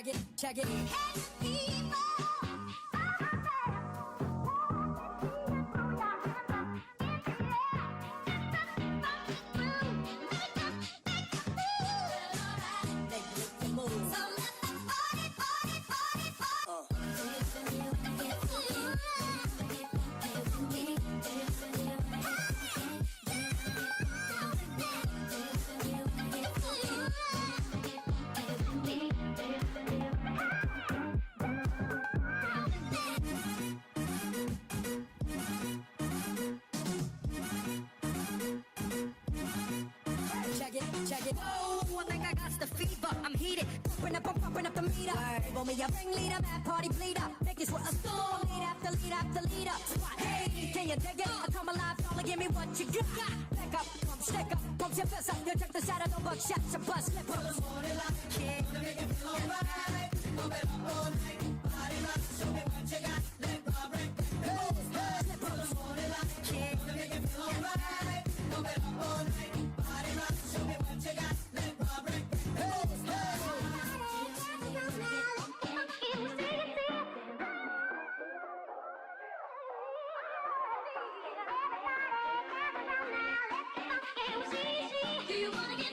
check it, check it. Check it. Oh, I think I got the fever. I'm heated, pumping up the meter. Want me a ringleader, mad party bleeder. Make this with a storm, lead after lead after leader. Hey, can you dig it? I come alive, y'all give me what you got. Back up, pump, stick up, pump your fist up. You check the side of the buckshot, your bust, slip up. Morning like a kid, wanna make it feel alright. Pump it up all night, body rock, show me what you got. Let God break the rules. Slip up. Morning like a kid, wanna make it feel alright. Pump it up all night, body rock, show me what you got. Let God break the rules. Do you wanna get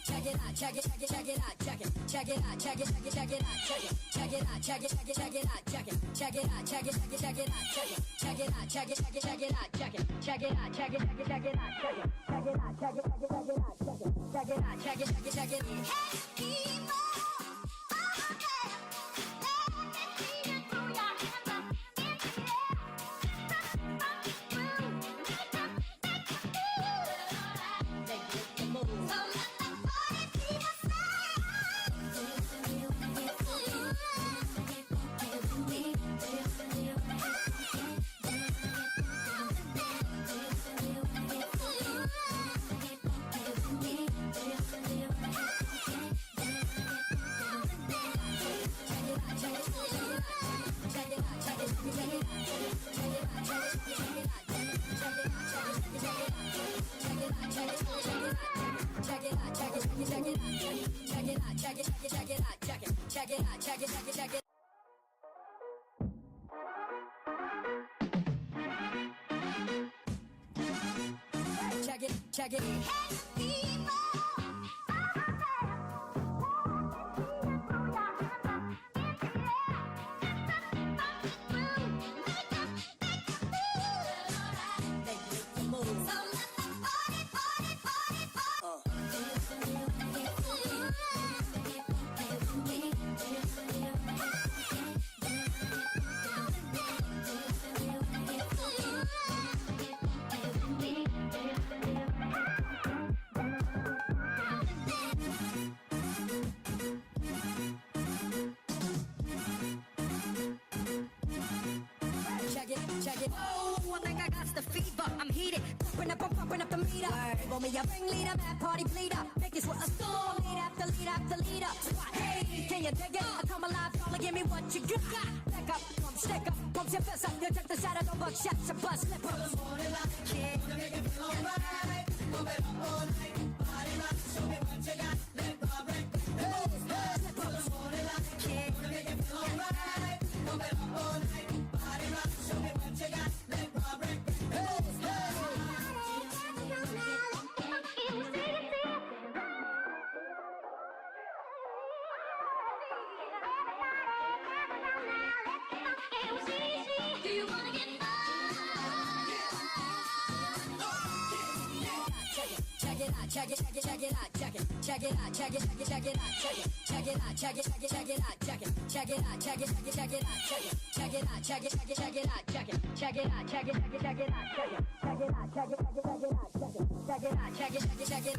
Check it out, check it out, check it, check it out, check it, check it, check it out, check it, check it out, check it, check it, check it out, check it, check it out, check it, check it, check it out, check it, check it out, check it, check it, check it out, check it, check it out, check it, check it, check it out, check it, check it out, check it, check it, check it out, check it, check it out, check it, check it, check it. Check it out, check it, check it, check it. Check it, check it. Oh, I think I got the fever. I'm heated, pumping up the meter. Want me a ringleader, mad party bleeder. Make this with a storm, lead after lead after leader. Hey, can you dig it? I come alive, y'all give me what you got. Back up, pump, stick up, pump your fist up. You check the side of the buckshot, your bust, slip up. Morning like a kid, wanna make it feel alright. Pump it up all night, body rock, show me what you got. Let God break the rules. Slip up. Morning like a kid, wanna make it feel alright. Pump it up all night, body rock, show me what you got. Let God break the rules. Do you wanna get Check it, check it, check it out, check it, check it out, check it, check it, check it out, check it, check it out, check it, check it, check it out, check it, check it out, check it, check it, check it out, check it, check it out, check it, check it, check it out, check it, check it out, check it, check it, check it out, check it, check it out, check it, check it, check it out, check it, check it out, check it, check it, check it.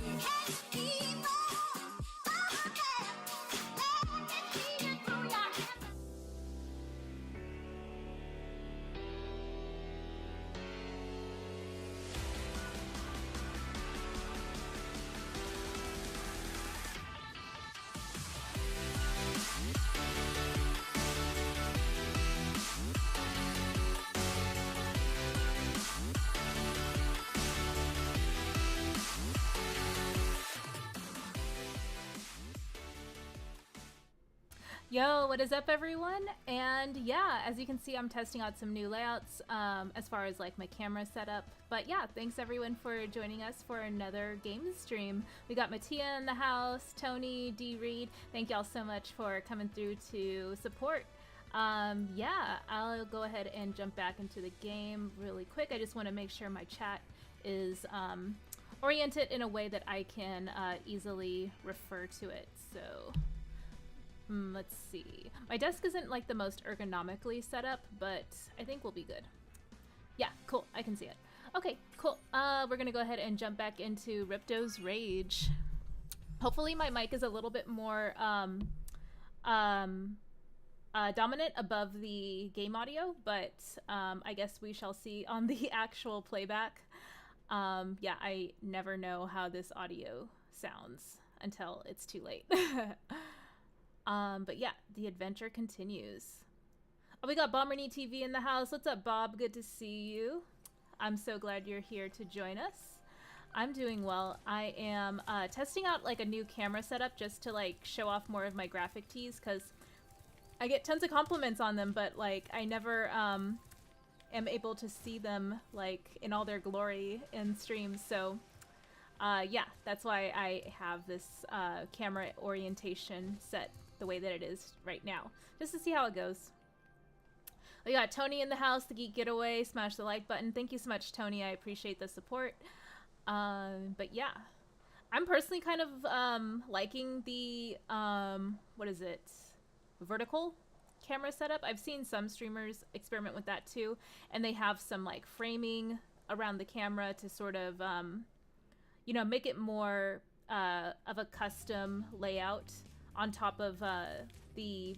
Yo, what is up everyone? And yeah, as you can see, I'm testing out some new layouts as far as like my camera setup. But yeah, thanks everyone for joining us for another game stream. We got Mattia in the house, Tony, D. Reed. Thank y'all so much for coming through to support. Yeah, I'll go ahead and jump back into the game really quick. I just want to make sure my chat is oriented in a way that I can easily refer to it. So let's see. My desk isn't like the most ergonomically set up, but I think we'll be good. Yeah, cool. I can see it. Okay, cool. We're gonna go ahead and jump back into Ripto's Rage. Hopefully my mic is a little bit more dominant above the game audio, but I guess we shall see on the actual playback. Yeah, I never know how this audio sounds until it's too late. But yeah, the adventure continues. Oh, we got Bomberny TV in the house. What's up, Bob? Good to see you. I'm so glad you're here to join us. I'm doing well. I am testing out like a new camera setup just to like show off more of my graphic tees, because I get tons of compliments on them, but like I never am able to see them like in all their glory in streams. So yeah, that's why I have this camera orientation set the way that it is right now, just to see how it goes. We got Tony in the house, the Geek Getaway. Smash the like button. Thank you so much, Tony. I appreciate the support. But yeah, I'm personally kind of liking the what is it, vertical camera setup. I've seen some streamers experiment with that too, and they have some like framing around the camera to sort of you know, make it more of a custom layout on top of the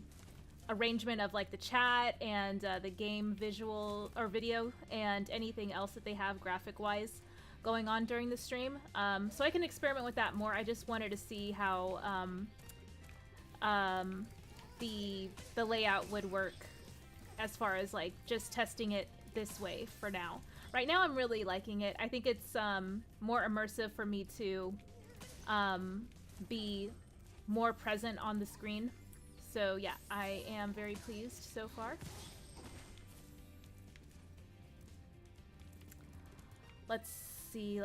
arrangement of like the chat and the game visual or video and anything else that they have graphic wise going on during the stream. So I can experiment with that more. I just wanted to see how the layout would work as far as like just testing it this way for now. Right now I'm really liking it. I think it's more immersive for me to be more present on the screen. So yeah, I am very pleased so far. Let's see.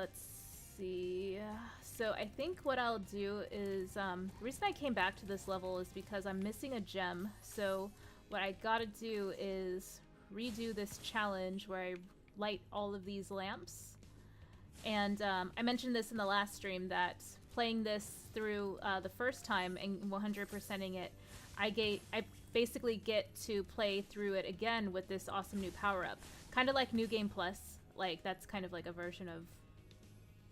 So I think what I'll do is, the reason I came back to this level is because I'm missing a gem. So what I gotta do is redo this challenge where I light all of these lamps. And I mentioned this in the last stream that playing this through the first time and 100%ing it, I basically get to play through it again with this awesome new power-up. Kind of like New Game Plus. Like, that's kind of like a version of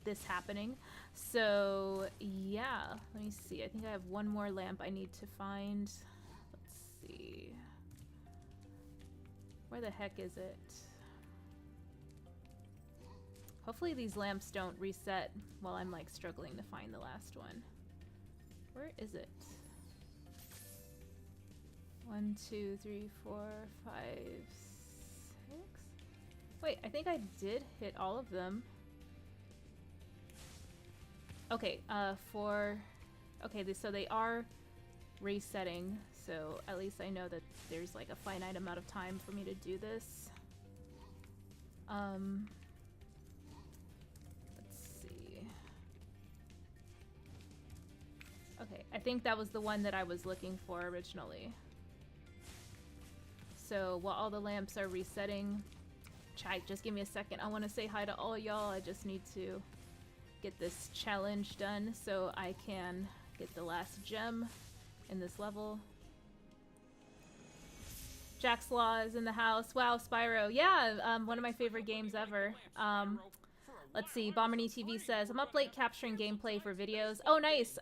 this happening. So, yeah. Let me see. I think I have one more lamp I need to find. Let's see. Where the heck is it? Hopefully these lamps don't reset while I'm like struggling to find the last one. Where is it? 1, 2, 3, 4, 5, 6. Wait, I think I did hit all of them. Okay, 4. Okay, so they are resetting, so at least I know that there's like a finite amount of time for me to do this. Okay, I think that was the one that I was looking for originally. So while all the lamps are resetting, just give me a second. I want to say hi to all y'all. I just need to get this challenge done so I can get the last gem in this level. Jack's Law is in the house. Wow, Spyro. Yeah, one of my favorite games ever. Let's see, Bomberny TV says, I'm up late capturing gameplay for videos. Oh, nice.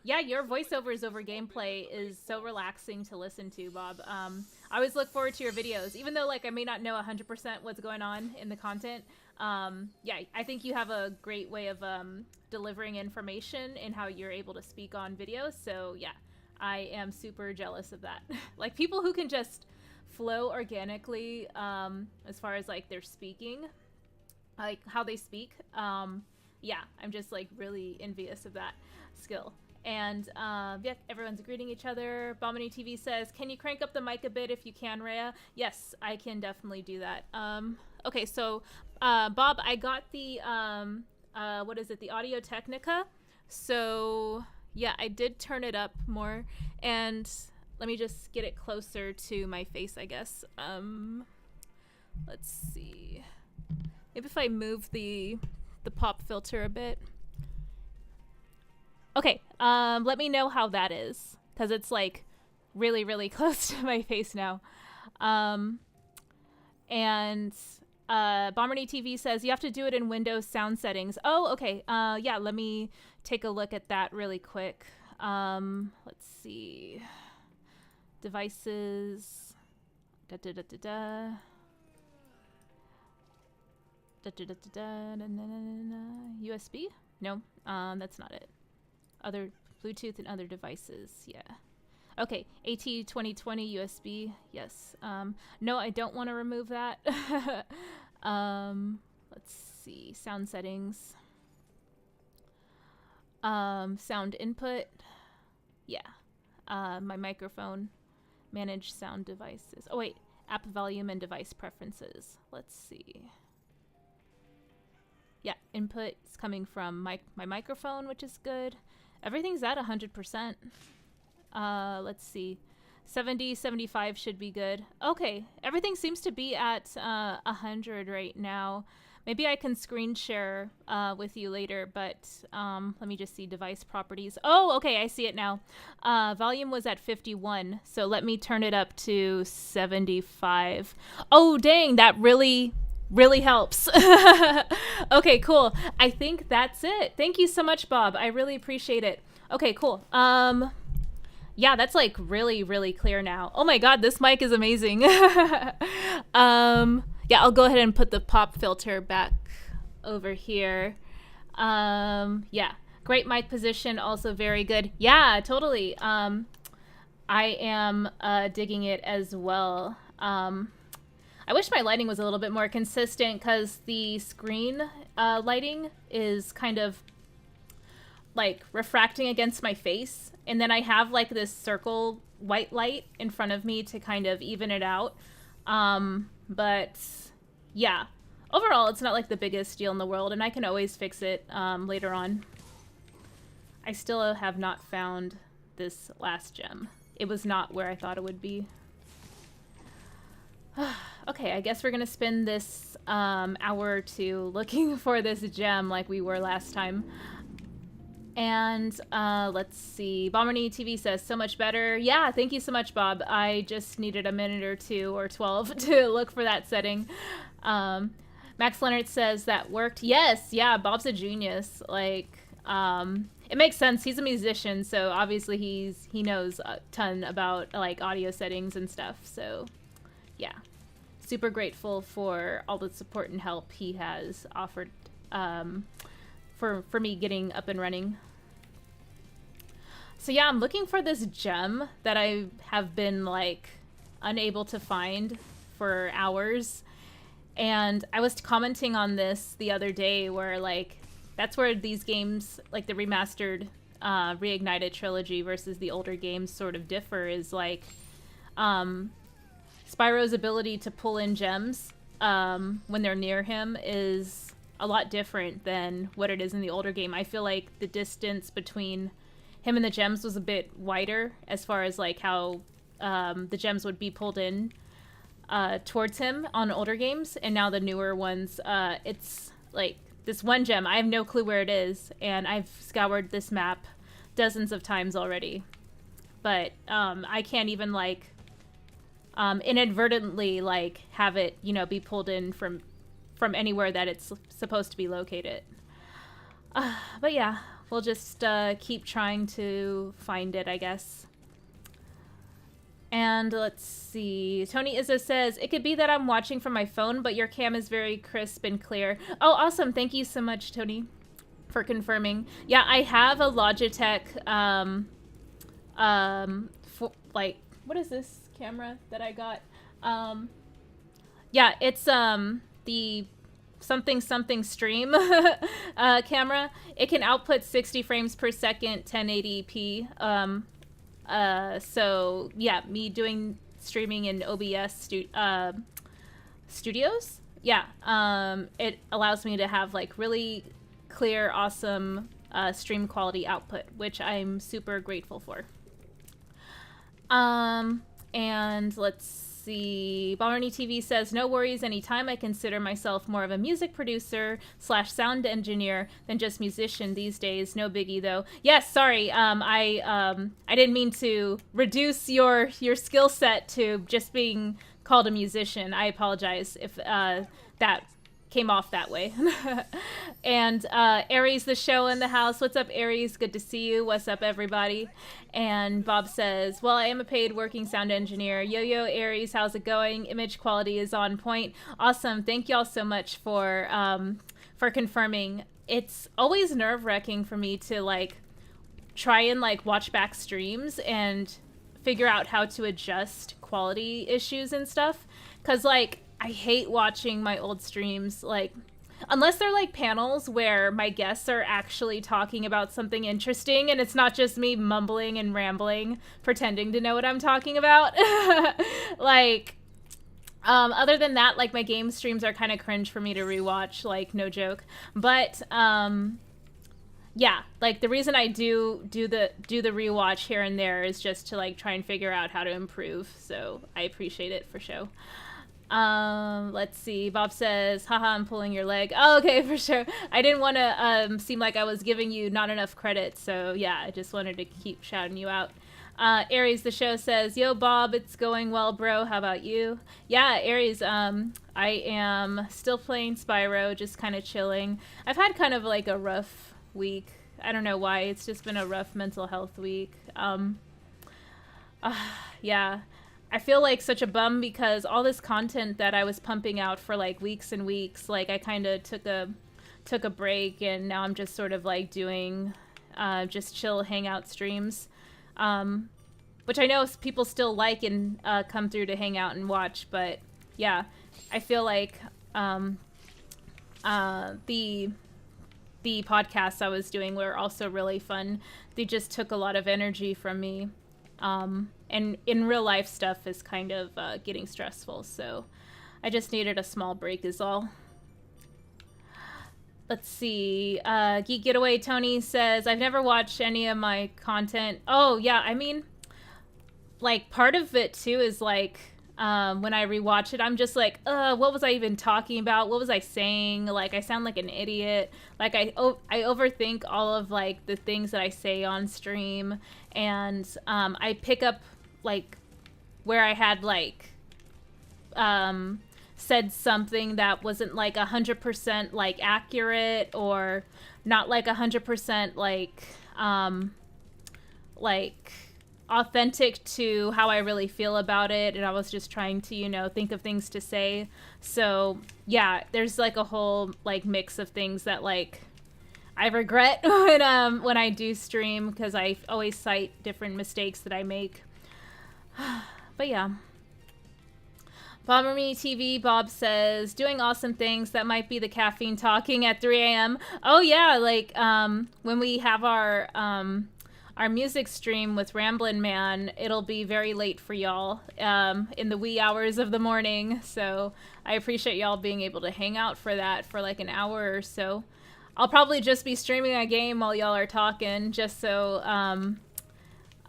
Yeah, your voiceovers over gameplay is so relaxing to listen to, Bob. I always look forward to your videos, even though like I may not know 100% what's going on in the content. Yeah, I think you have a great way of delivering information and how you're able to speak on videos. So yeah, I am super jealous of that. Like people who can just flow organically as far as like their speaking, like how they speak. Yeah, I'm just like really envious of that skill. And yeah, everyone's greeting each other. Bomini TV says, "Can you crank up the mic a bit if you can, Rhea?" Yes, I can definitely do that. Okay, so Bob, I got the what is it? The Audio Technica. So yeah, I did turn it up more, and let me just get it closer to my face, I guess. Let's see. Maybe if I move the pop filter a bit. Okay, let me know how that is, because it's like really, really close to my face now. And Bomberny TV says you have to do it in Windows sound settings. Oh, okay. Yeah, let me take a look at that really quick. Let's see. Devices. USB? No, that's not it. Other Bluetooth and other devices. Yeah. Okay, AT 2020 USB. Yes. No, I don't want to remove that. Let's see. Sound settings. Sound input. Yeah. My microphone. Manage sound devices. Oh, wait. App volume and device preferences. Let's see. Yeah, input is coming from my microphone, which is good. Everything's at 100%. Let's see. 70, 75 should be good. Okay, everything seems to be at 100 right now. Maybe I can screen share with you later, but let me just see device properties. Oh, okay, I see it now. Volume was at 51, so let me turn it up to 75. Oh, dang, that really helps. Okay, cool. I think that's it. Thank you so much, Bob. I really appreciate it. Okay, cool. Yeah, that's like really clear now. Oh my god, this mic is amazing. Yeah, I'll go ahead and put the pop filter back over here. Yeah, great mic position, also very good. Yeah, totally. I am digging it as well. I wish my lighting was a little bit more consistent, because the screen lighting is kind of like refracting against my face, and then I have like this circle white light in front of me to kind of even it out. But yeah, overall it's not like the biggest deal in the world, and I can always fix it later on. I still have not found this last gem. It was not where I thought it would be. Okay, I guess we're gonna spend this hour or two looking for this gem like we were last time. And let's see. Bomberny TV says, so much better. Yeah, thank you so much, Bob. I just needed a minute or 2 or 12 to look for that setting. Max Leonard says that worked. Yes, yeah, Bob's a genius. Like, it makes sense. He's a musician, so obviously he knows a ton about like audio settings and stuff. So, yeah. Super grateful for all the support and help he has offered for me getting up and running. So yeah, I'm looking for this gem that I have been like unable to find for hours. And I was commenting on this the other day, where like that's where these games, like the remastered Reignited Trilogy versus the older games, sort of differ, is like Spyro's ability to pull in gems when they're near him is a lot different than what it is in the older game. I feel like the distance between him and the gems was a bit wider, as far as like how the gems would be pulled in towards him on older games, and now the newer ones, it's like this one gem, I have no clue where it is, and I've scoured this map dozens of times already, but I can't even like inadvertently like have it, you know, be pulled in from anywhere that it's supposed to be located. But yeah, we'll just keep trying to find it, I guess. And let's see. Tony Izzo says, it could be that I'm watching from my phone, but your cam is very crisp and clear. Oh, awesome. Thank you so much, Tony, for confirming. Yeah, I have a Logitech, for, like, what is this camera that I got? Yeah, it's the something something stream camera. It can output 60 frames per second, 1080p. So yeah, me doing streaming in OBS studios. Yeah, it allows me to have like really clear, awesome stream quality output, which I'm super grateful for. And let's see. Balmerny TV says, no worries anytime. I consider myself more of a music producer / sound engineer than just musician these days. No biggie though. Yes, sorry. I didn't mean to reduce your skill set to just being called a musician. I apologize if that came off that way. And Aries the show in the house. What's up, Aries? Good to see you. What's up, everybody? And Bob says, well, I am a paid working sound engineer. Yo Aries, how's it going? Image quality is on point. Awesome. Thank y'all so much for confirming. It's always nerve-wracking for me to like try and like watch back streams and figure out how to adjust quality issues and stuff, because like I hate watching my old streams, like unless they're like panels where my guests are actually talking about something interesting and it's not just me mumbling and rambling pretending to know what I'm talking about. Like other than that, like my game streams are kind of cringe for me to rewatch, like no joke. But yeah, like the reason I do the rewatch here and there is just to like try and figure out how to improve. So I appreciate it for show. Let's see. Bob says, haha, I'm pulling your leg. Oh, okay, for sure. I didn't want to seem like I was giving you not enough credit, so yeah, I just wanted to keep shouting you out. Aries the show says, yo Bob, it's going well, bro. How about you? Yeah, Aries, I am still playing Spyro, just kind of chilling. I've had kind of like a rough week. I don't know why. It's just been a rough mental health week. Yeah. I feel like such a bum because all this content that I was pumping out for like weeks and weeks, like I kind of took a break, and now I'm just sort of like doing just chill hangout streams, which I know people still like and come through to hang out and watch. But yeah, I feel like the podcasts I was doing were also really fun. They just took a lot of energy from me. And in real life stuff is kind of getting stressful, so I just needed a small break is all. Let's see. Geek Getaway Tony says, I've never watched any of my content. Oh yeah, I mean, like part of it too is like when I rewatch it, I'm just like, what was I even talking about? What was I saying? Like I sound like an idiot. Like I overthink all of like the things that I say on stream, and I pick up like where I had like said something that wasn't like 100% like accurate, or not like 100% like authentic to how I really feel about it, and I was just trying to, you know, think of things to say. So yeah, there's like a whole like mix of things that like I regret when I do stream, because I always cite different mistakes that I make. But yeah. Bomber Me TV Bob says, doing awesome things. That might be the caffeine talking at 3 a.m. Oh yeah, like when we have our music stream with Ramblin' Man, it'll be very late for y'all in the wee hours of the morning. So I appreciate y'all being able to hang out for that for like an hour or so. I'll probably just be streaming a game while y'all are talking, just so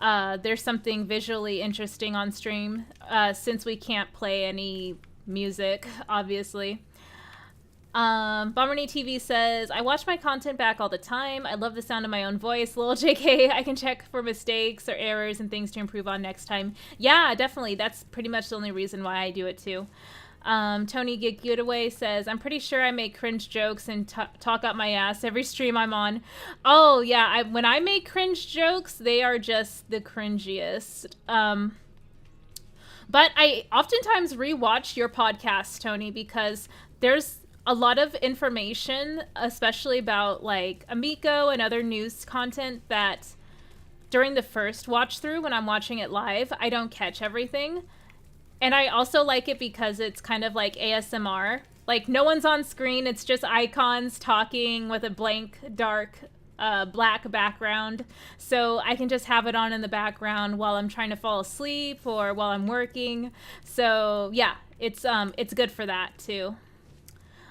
there's something visually interesting on stream, since we can't play any music, obviously. Bomberny TV says, I watch my content back all the time. I love the sound of my own voice. Lil JK, I can check for mistakes or errors and things to improve on next time. Yeah, definitely. That's pretty much the only reason why I do it too. Tony Getaway says, I'm pretty sure I make cringe jokes and talk up my ass every stream I'm on. Oh yeah, when I make cringe jokes, they are just the cringiest. But I oftentimes rewatch your podcast, Tony, because there's a lot of information, especially about like Amico and other news content, that during the first watch through when I'm watching it live, I don't catch everything. And I also like it because it's kind of like ASMR. Like, no one's on screen. It's just icons talking with a blank, dark, black background. So I can just have it on in the background while I'm trying to fall asleep or while I'm working. So yeah, it's good for that too.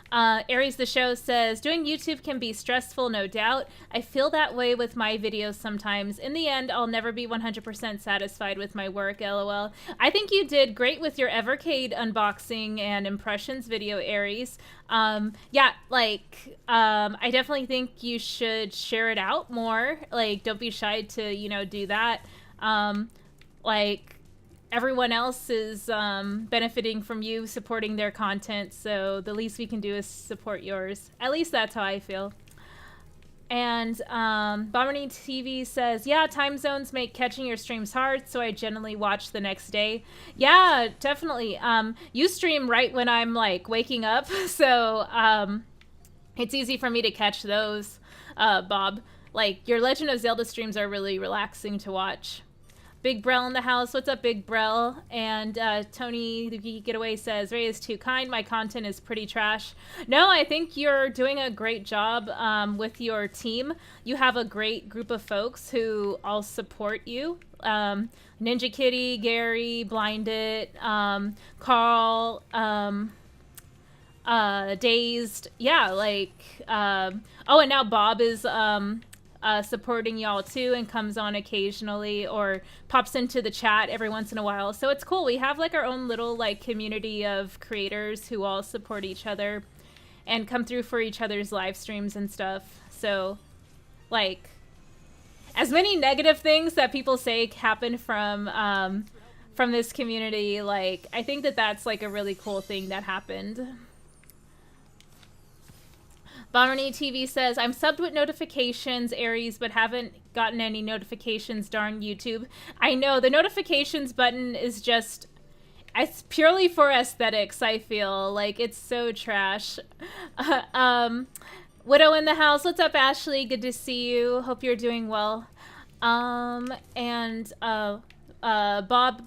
Aries the Show says, doing YouTube can be stressful, no doubt. I feel that way with my videos sometimes. In the end, I'll never be 100% satisfied with my work, lol. I think you did great with your Evercade unboxing and impressions video, Aries. Yeah, like, I definitely think you should share it out more. Like, don't be shy to, you know, do that. Like, everyone else is benefiting from you supporting their content, so the least we can do is support yours. At least that's how I feel. And Bomberny TV says, yeah, time zones make catching your streams hard, so I generally watch the next day. Yeah, definitely. You stream right when I'm like waking up, so it's easy for me to catch those, Bob. Like, your Legend of Zelda streams are really relaxing to watch. Big Brell in the house. What's up, Big Brell? And Tony the Geeky Getaway says, Ray is too kind. My content is pretty trash. No, I think you're doing a great job with your team. You have a great group of folks who all support you. Ninja Kitty, Gary, Blinded, Carl, Dazed. Yeah, like... oh, and now Bob is... supporting y'all too and comes on occasionally or pops into the chat every once in a while. So it's cool. We have like our own little like community of creators who all support each other and come through for each other's live streams and stuff. So like, as many negative things that people say happen from this community, like I think that that's like a really cool thing that happened. Bomberny TV says, I'm subbed with notifications, Aries, but haven't gotten any notifications, darn YouTube. I know, the notifications button is just... It's purely for aesthetics, I feel. Like, it's so trash. Widow in the house. What's up, Ashley? Good to see you. Hope you're doing well. Bob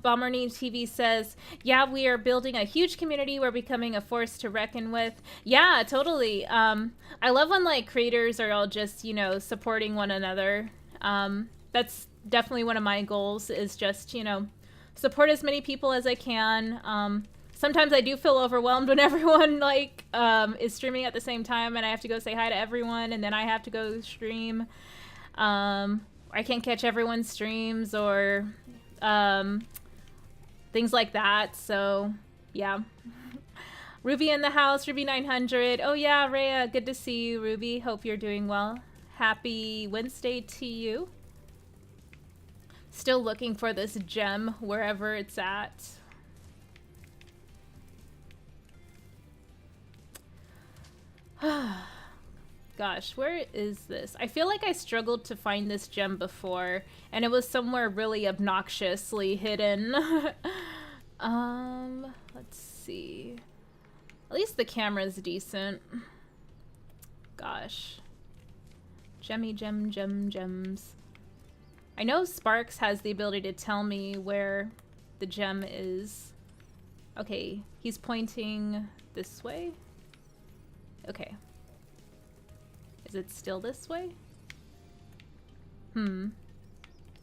Bomberny TV says, yeah, we are building a huge community. We're becoming a force to reckon with. Yeah, totally. I love when like creators are all just, you know, supporting one another. That's definitely one of my goals, is just, you know, support as many people as I can. Sometimes I do feel overwhelmed when everyone like is streaming at the same time and I have to go say hi to everyone and then I have to go stream. I can't catch everyone's streams or things like that. So yeah. Ruby in the house, Ruby 900. Oh yeah, Rhea, good to see you, Ruby. Hope you're doing well. Happy Wednesday to you. Still looking for this gem wherever it's at. Gosh, where is this? I feel like I struggled to find this gem before, and it was somewhere really obnoxiously hidden. Let's see. At least the camera's decent. Gosh. Gems. I know Sparks has the ability to tell me where the gem is. Okay, he's pointing this way. Okay. Is it still this way?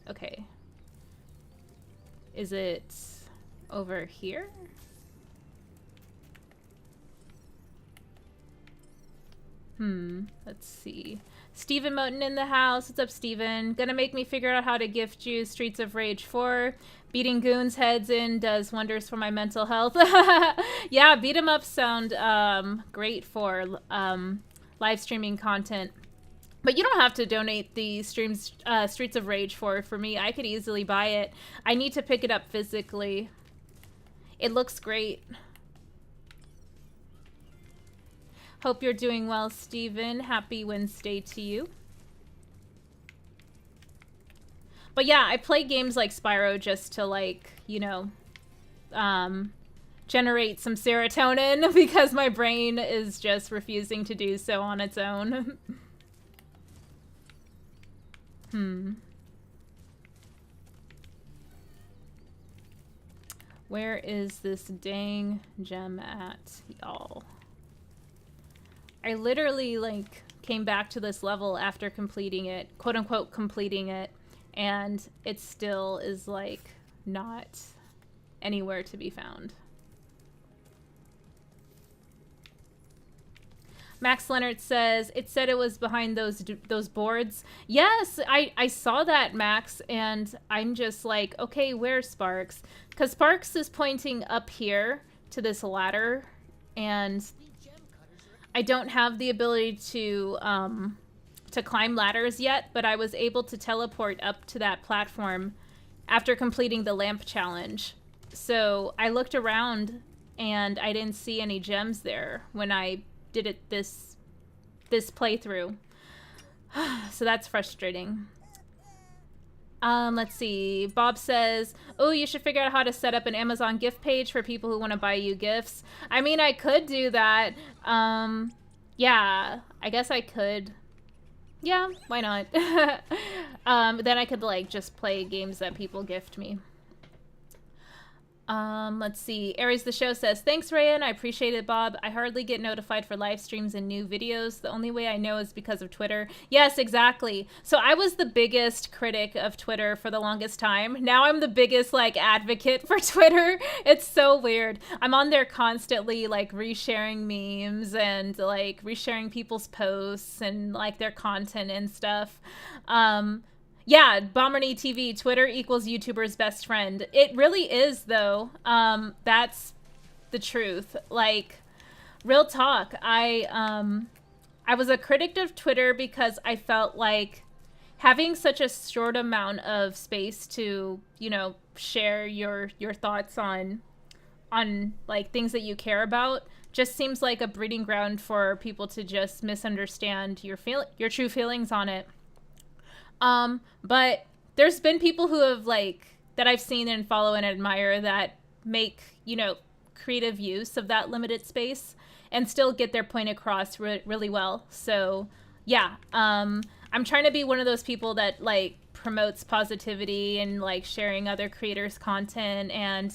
Okay. Is it over here? Let's see. Steven Moten in the house. What's up, Steven? Gonna make me figure out how to gift you Streets of Rage 4. Beating goons' heads in does wonders for my mental health. Yeah, beat 'em ups sound great for live streaming content. But you don't have to donate the Streets of Rage for me. I could easily buy it. I need to pick it up physically. It looks great. Hope you're doing well, Steven. Happy Wednesday to you. But yeah, I play games like Spyro just to, like, you know, generate some serotonin because my brain is just refusing to do so on its own. Where is this dang gem at, y'all? I literally, like, came back to this level after completing it, quote unquote completing it, and it still is, like, not anywhere to be found. Max Leonard says, it said it was behind those boards. Yes, I saw that, Max, and I'm just like, okay, where's Sparks? Because Sparks is pointing up here to this ladder, and I don't have the ability to climb ladders yet, but I was able to teleport up to that platform after completing the lamp challenge. So I looked around, and I didn't see any gems there when I did it this playthrough. So that's frustrating. Let's see. Bob says, oh, you should figure out how to set up an Amazon gift page for people who want to buy you gifts. I mean, I could do that. Yeah, I guess I could. Yeah, why not? Then I could, like, just play games that people gift me. Let's see. Aries the Show says, thanks, Rayan. I appreciate it, Bob. I hardly get notified for live streams and new videos. The only way I know is because of Twitter. Yes, exactly. So I was the biggest critic of Twitter for the longest time. Now I'm the biggest, like, advocate for Twitter. It's so weird. I'm on there constantly, like, resharing memes and, like, resharing people's posts and, like, their content and stuff. Yeah, Bomberny TV, Twitter equals YouTuber's best friend. It really is, though. That's the truth. Like, real talk. I was a critic of Twitter because I felt like having such a short amount of space to, you know, share your thoughts on like things that you care about just seems like a breeding ground for people to just misunderstand your true feelings on it. But there's been people who have, like, that I've seen and follow and admire that make, you know, creative use of that limited space and still get their point across really well. So, yeah, I'm trying to be one of those people that, like, promotes positivity and, like, sharing other creators' content and,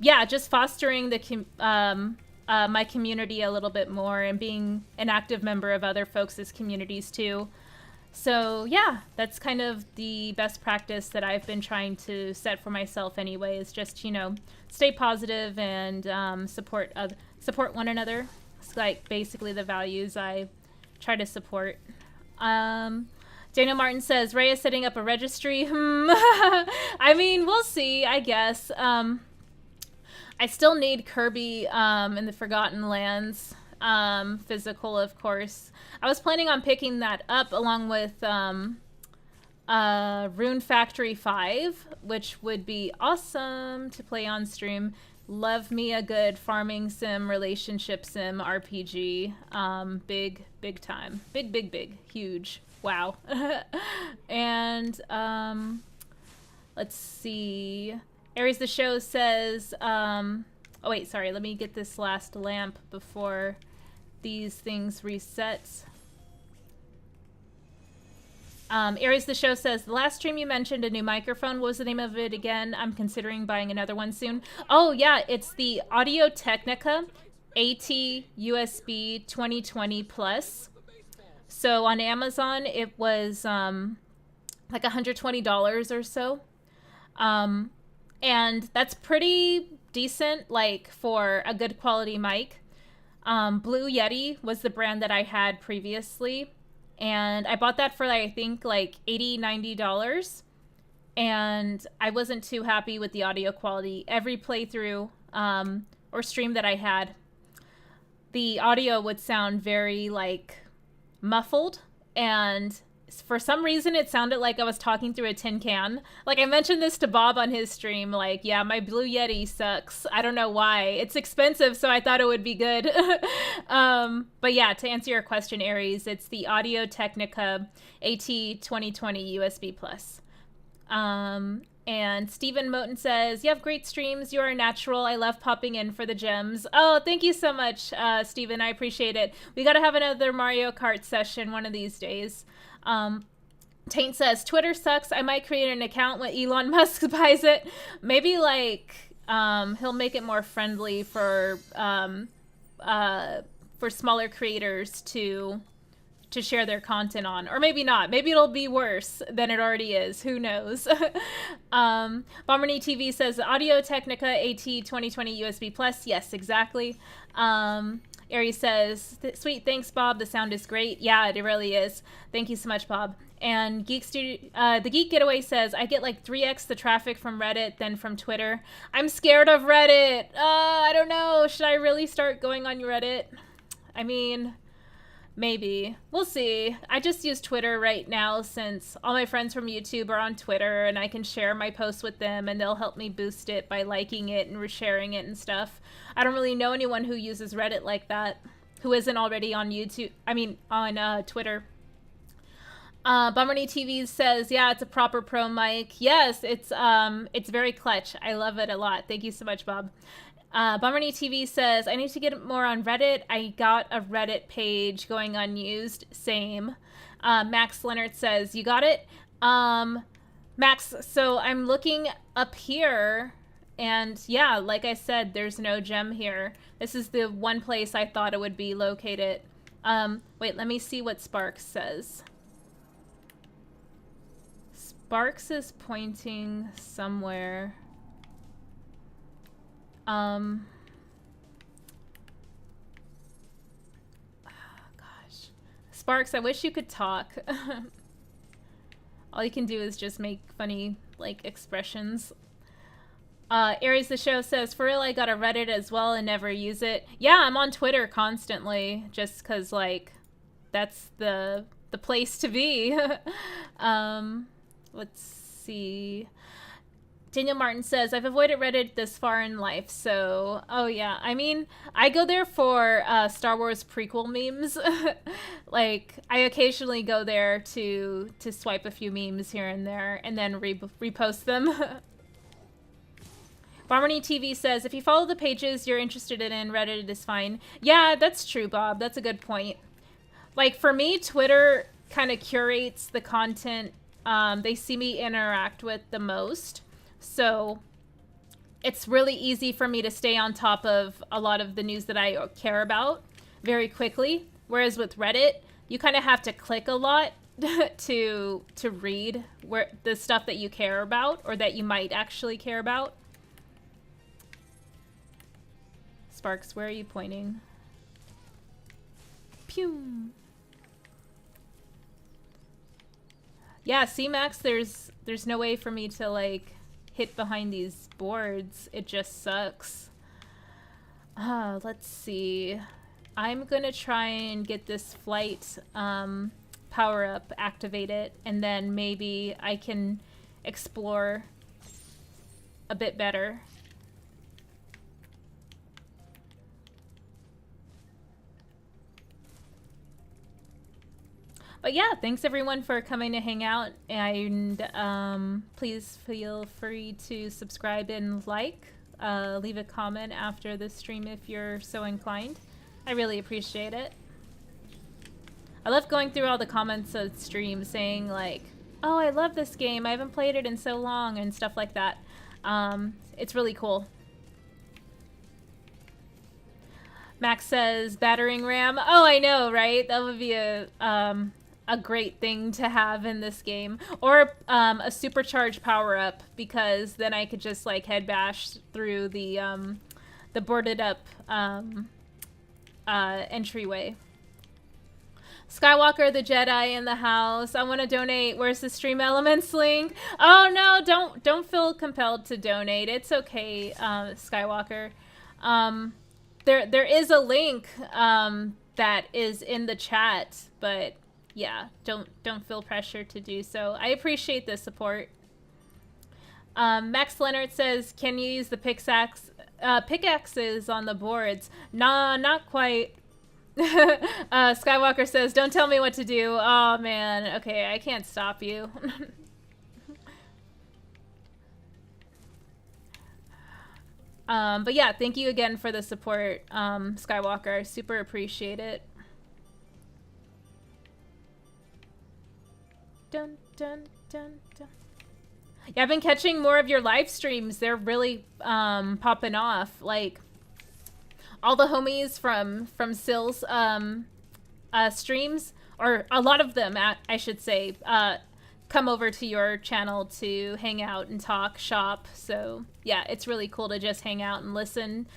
yeah, just fostering the my community a little bit more and being an active member of other folks' communities, too. So, yeah, that's kind of the best practice that I've been trying to set for myself anyway, is just, you know, stay positive and support one another. It's, like, basically the values I try to support. Daniel Martin says, Ray is setting up a registry. I mean, we'll see, I guess. I still need Kirby in the Forgotten Lands physical, of course. I was planning on picking that up along with Rune Factory 5, which would be awesome to play on stream. Love me a good farming sim, relationship sim, RPG. Big time. Big. Huge. Wow. And let's see. Aries the Show says, oh wait, sorry, let me get this last lamp before these things reset. Aries the Show says, the last stream you mentioned a new microphone. What was the name of it again? I'm considering buying another one soon. Oh yeah, it's the Audio Technica AT USB 2020 Plus. So on Amazon it was like $120 or so. And that's pretty decent, like, for a good quality mic. Blue Yeti was the brand that I had previously, and I bought that for, I think, like $80-90, and I wasn't too happy with the audio quality. Every playthrough or stream that I had, the audio would sound very, like, muffled, and for some reason it sounded like I was talking through a tin can. Like, I mentioned this to Bob on his stream, like, yeah, my Blue Yeti sucks. I don't know why. It's expensive, so I thought it would be good. But yeah, to answer your question, Aries, it's the Audio Technica AT 2020 USB Plus. And Stephen Moten says, you have great streams. You are a natural. I love popping in for the gems. Oh, thank you so much, Stephen. I appreciate it. We got to have another Mario Kart session one of these days. Taint says, Twitter sucks. I might create an account when Elon Musk buys it. Maybe, like, he'll make it more friendly for for smaller creators to share their content on. Or maybe not. Maybe it'll be worse than it already is. Who knows? Bomberny TV says Audio Technica AT 2020 USB Plus. Yes, exactly. Aries says, sweet, thanks, Bob. The sound is great. Yeah, it really is. Thank you so much, Bob. And the Geek Getaway says, I get like 3x the traffic from Reddit than from Twitter. I'm scared of Reddit. I don't know. Should I really start going on Reddit? I mean, maybe. We'll see. I just use Twitter right now since all my friends from YouTube are on Twitter and I can share my posts with them and they'll help me boost it by liking it and resharing it and stuff. I don't really know anyone who uses Reddit like that, who isn't already on YouTube. I mean, on Twitter. Bummerny TV says, yeah, it's a proper pro mic. Yes, it's very clutch. I love it a lot. Thank you so much, Bob. Bummerny TV says, I need to get more on Reddit. I got a Reddit page going unused. Same. Max Leonard says, you got it? Max, so I'm looking up here, and yeah, like I said, there's no gem here. This is the one place I thought it would be located. Wait, let me see what Sparks says. Sparks is pointing somewhere. Oh, gosh. Sparks, I wish you could talk. All you can do is just make funny, like, expressions. Aries the Show says, for real, I got a Reddit as well and never use it. Yeah, I'm on Twitter constantly, just because, like, that's the place to be. Let's see. Daniel Martin says, I've avoided Reddit this far in life, so... Oh, yeah. I mean, I go there for Star Wars prequel memes. Like, I occasionally go there to swipe a few memes here and there, and then repost them. Barmony TV says, if you follow the pages you're interested in, Reddit is fine. Yeah, that's true, Bob. That's a good point. Like, for me, Twitter kind of curates the content they see me interact with the most. So it's really easy for me to stay on top of a lot of the news that I care about very quickly. Whereas with Reddit, you kind of have to click a lot to read the stuff that you care about or that you might actually care about. Sparks, where are you pointing? Pew. Yeah, see, Max, there's no way for me to, like, hit behind these boards. It just sucks. Let's see. I'm gonna try and get this flight power-up activated, and then maybe I can explore a bit better. But yeah, thanks everyone for coming to hang out, and please feel free to subscribe and like. Leave a comment after the stream if you're so inclined. I really appreciate it. I love going through all the comments of stream saying like, oh, I love this game, I haven't played it in so long, and stuff like that. It's really cool. Max says battering ram. Oh, I know, right? That would be a great thing to have in this game. Or a supercharged power-up, because then I could just like head bash through the boarded up entryway. Skywalker the Jedi in the house. I want to donate. Where's the Stream Elements link? Oh no, don't feel compelled to donate. It's okay, Skywalker. There is a link that is in the chat, but yeah, don't feel pressure to do so. I appreciate the support. Max Leonard says, can you use the pickaxes on the boards? Nah, not quite. Skywalker says, don't tell me what to do. Oh man, okay, I can't stop you. But yeah, thank you again for the support, Skywalker. I super appreciate it. Dun, dun, dun, dun. Yeah, I've been catching more of your live streams. They're really popping off. Like, all the homies from Sill's streams, or a lot of them, I should say, come over to your channel to hang out and talk shop. So yeah, it's really cool to just hang out and listen.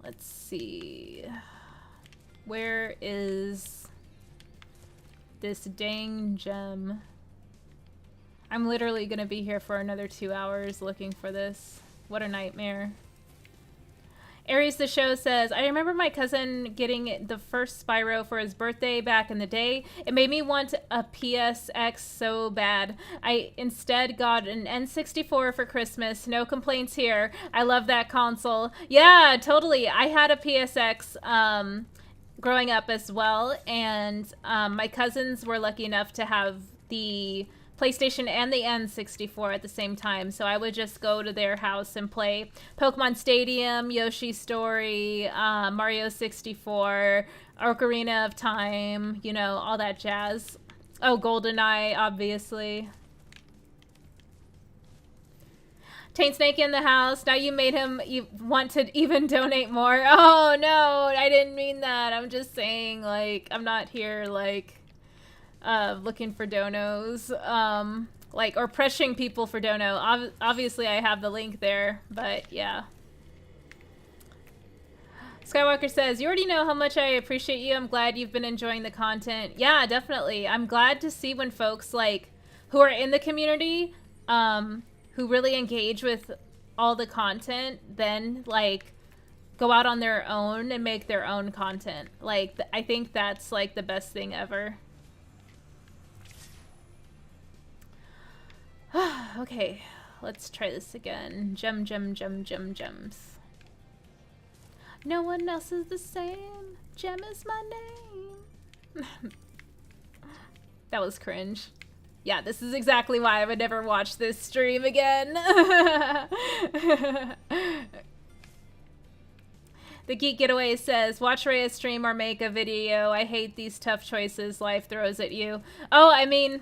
Let's see. Where is this dang gem? I'm literally gonna be here for another 2 hours looking for this. What a nightmare. Aries the Show says, I remember my cousin getting the first Spyro for his birthday back in the day. It made me want a PSX so bad. I instead got an N64 for Christmas. No complaints here. I love that console. Yeah, totally. I had a PSX growing up as well, and my cousins were lucky enough to have the PlayStation and the N64 at the same time, so I would just go to their house and play Pokemon Stadium, Yoshi's Story, Mario 64, Ocarina of Time, you know, all that jazz. Oh, GoldenEye, obviously. Taint Snake in the house. Now you made him want to even donate more. Oh, no, I didn't mean that. I'm just saying, like, I'm not here, like, looking for donos, like, or pressuring people for dono. Obviously I have the link there, but yeah. Skywalker says, you already know how much I appreciate you. I'm glad you've been enjoying the content. Yeah, definitely. I'm glad to see when folks, like, who are in the community, who really engage with all the content, then, like, go out on their own and make their own content. Like, I think that's, like, the best thing ever. Okay, let's try this again. Gems. No one else is the same. Gem is my name. That was cringe. Yeah, this is exactly why I would never watch this stream again. The Geek Getaway says, watch Rhea stream or make a video. I hate these tough choices life throws at you. Oh, I mean,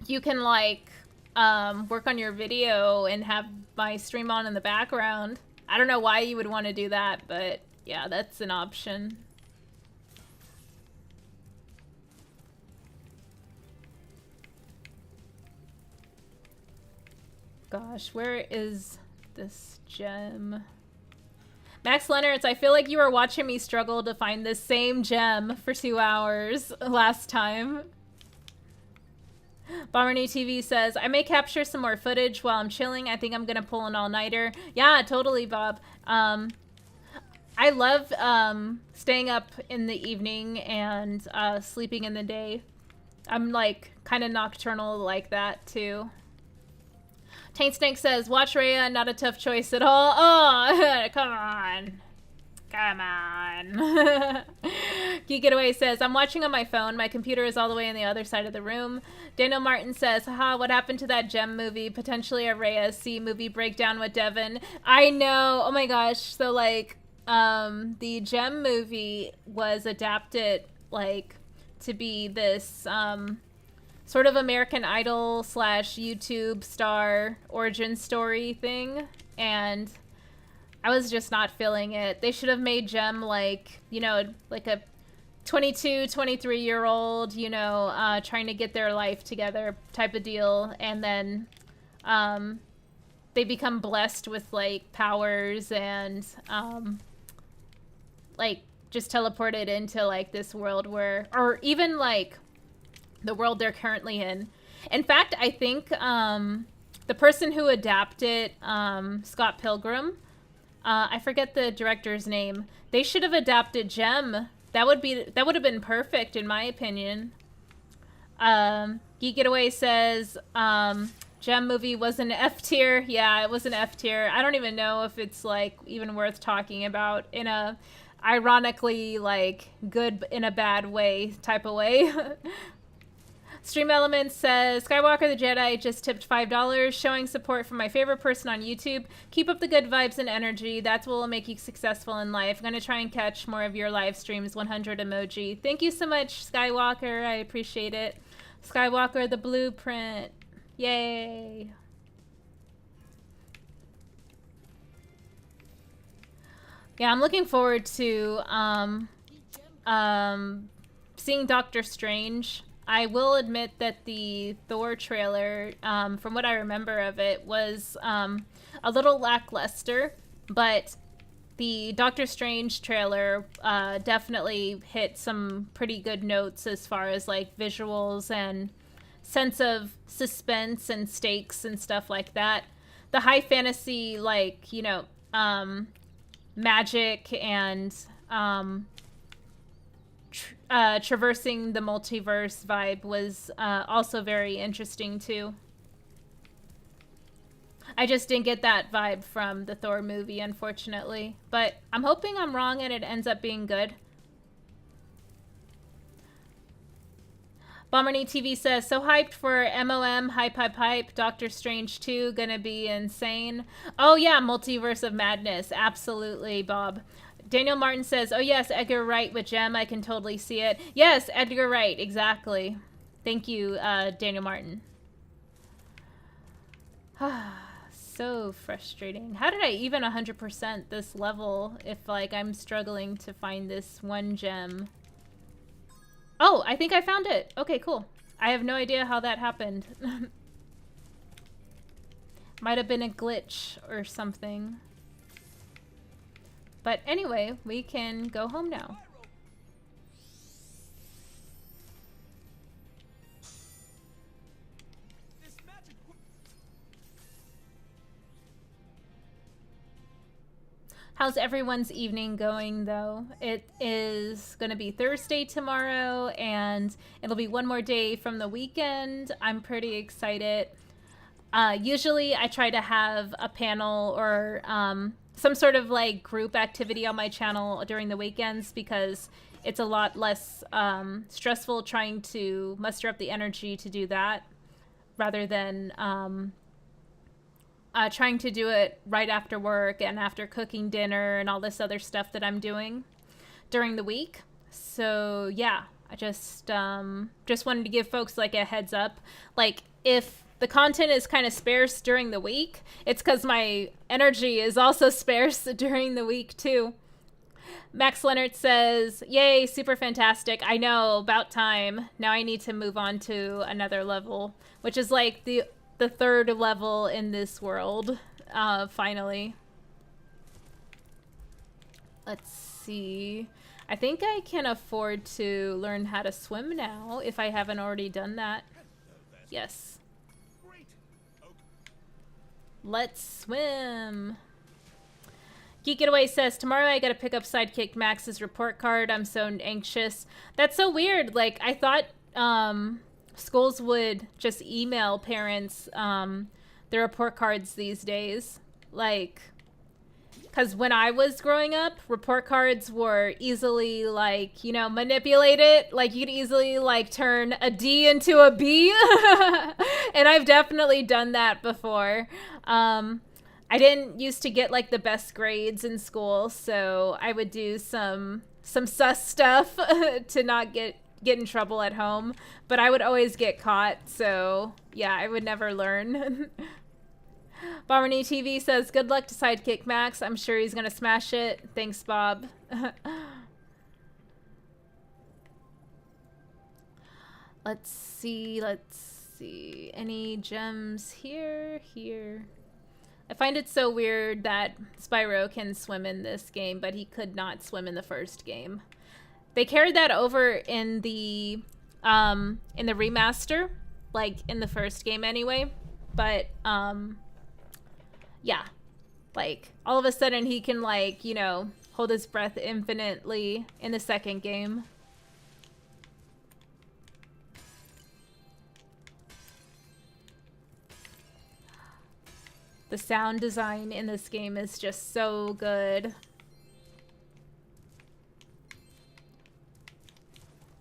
you can, like, work on your video and have my stream on in the background. I don't know why you would want to do that, but yeah, that's an option. Gosh, where is this gem? Max Leonards, I feel like you were watching me struggle to find this same gem for 2 hours last time. Bomberny TV says, I may capture some more footage while I'm chilling. I think I'm gonna pull an all-nighter. Yeah, totally, Bob. I love staying up in the evening and sleeping in the day. I'm, like, kind of nocturnal like that, too. Taint Snake says, watch Rhea, not a tough choice at all. Oh, come on. Come on. Geek Getaway says, I'm watching on my phone. My computer is all the way on the other side of the room. Daniel Martin says, haha, what happened to that gem movie? Potentially a Rhea C movie breakdown with Devin. I know. Oh my gosh. So, like, the gem movie was adapted, like, to be this, sort of American Idol / YouTube star origin story thing, and I was just not feeling it. They should have made Jem, like, you know, like a 22, 23-year-old, you know, trying to get their life together type of deal, and then they become blessed with, like, powers and, like, just teleported into, like, this world where, or even, like, the world they're currently in. In fact, I think the person who adapted Scott Pilgrim, I forget the director's name. They should have adapted Jem. That would have been perfect in my opinion. Geek Getaway says Jem movie was an F tier. Yeah, it was an F tier. I don't even know if it's, like, even worth talking about in a ironically, like, good in a bad way type of way. Stream Elements says, Skywalker the Jedi just tipped $5, showing support from my favorite person on YouTube. Keep up the good vibes and energy. That's what will make you successful in life. I'm going to try and catch more of your live streams. 100 emoji. Thank you so much, Skywalker. I appreciate it. Skywalker the Blueprint. Yay. Yeah, I'm looking forward to seeing Doctor Strange. I will admit that the Thor trailer, from what I remember of it, was a little lackluster, but the Doctor Strange trailer definitely hit some pretty good notes as far as like visuals and sense of suspense and stakes and stuff like that. The high fantasy, like, you know, magic and traversing the multiverse vibe was also very interesting too. I just didn't get that vibe from the Thor movie, unfortunately. But I'm hoping I'm wrong and it ends up being good. Bomberny TV says, so hyped for MOM, hype, hype, hype. Doctor Strange 2, gonna be insane. Oh yeah, Multiverse of Madness. Absolutely, Bob. Daniel Martin says, oh yes, Edgar Wright with Gem. I can totally see it. Yes, Edgar Wright, exactly. Thank you, Daniel Martin. So frustrating. How did I even 100% this level if, like, I'm struggling to find this one gem? Oh, I think I found it. Okay, cool. I have no idea how that happened. Might have been a glitch or something. But anyway, we can go home now. How's everyone's evening going, though? It is going to be Thursday tomorrow, and it'll be one more day from the weekend. I'm pretty excited. Usually, I try to have a panel or some sort of like group activity on my channel during the weekends because it's a lot less stressful trying to muster up the energy to do that rather than trying to do it right after work and after cooking dinner and all this other stuff that I'm doing during the week. So yeah, I just wanted to give folks like a heads up. Like, if the content is kind of sparse during the week, it's because my energy is also sparse during the week too. Max Leonard says, yay, super fantastic. I know, about time. Now I need to move on to another level, which is like the third level in this world, finally. Let's see. I think I can afford to learn how to swim now, if I haven't already done that. Yes. Let's swim. Geek It Away says, tomorrow I gotta pick up Sidekick Max's report card. I'm so anxious. That's so weird. Like, I thought schools would just email parents their report cards these days. Like, because when I was growing up, report cards were easily, like, you know, manipulated. Like, you could easily, like, turn a D into a B. And I've definitely done that before. I didn't used to get, like, the best grades in school, so I would do some sus stuff to not get in trouble at home. But I would always get caught, so, yeah, I would never learn. Bomberny TV says, good luck to Sidekick Max. I'm sure he's gonna smash it. Thanks, Bob. Let's see. Any gems here? Here. I find it so weird that Spyro can swim in this game, but he could not swim in the first game. They carried that over in the remaster, like in the first game anyway. But yeah, like all of a sudden he can, like, you know, hold his breath infinitely in the second game. The sound design in this game is just so good.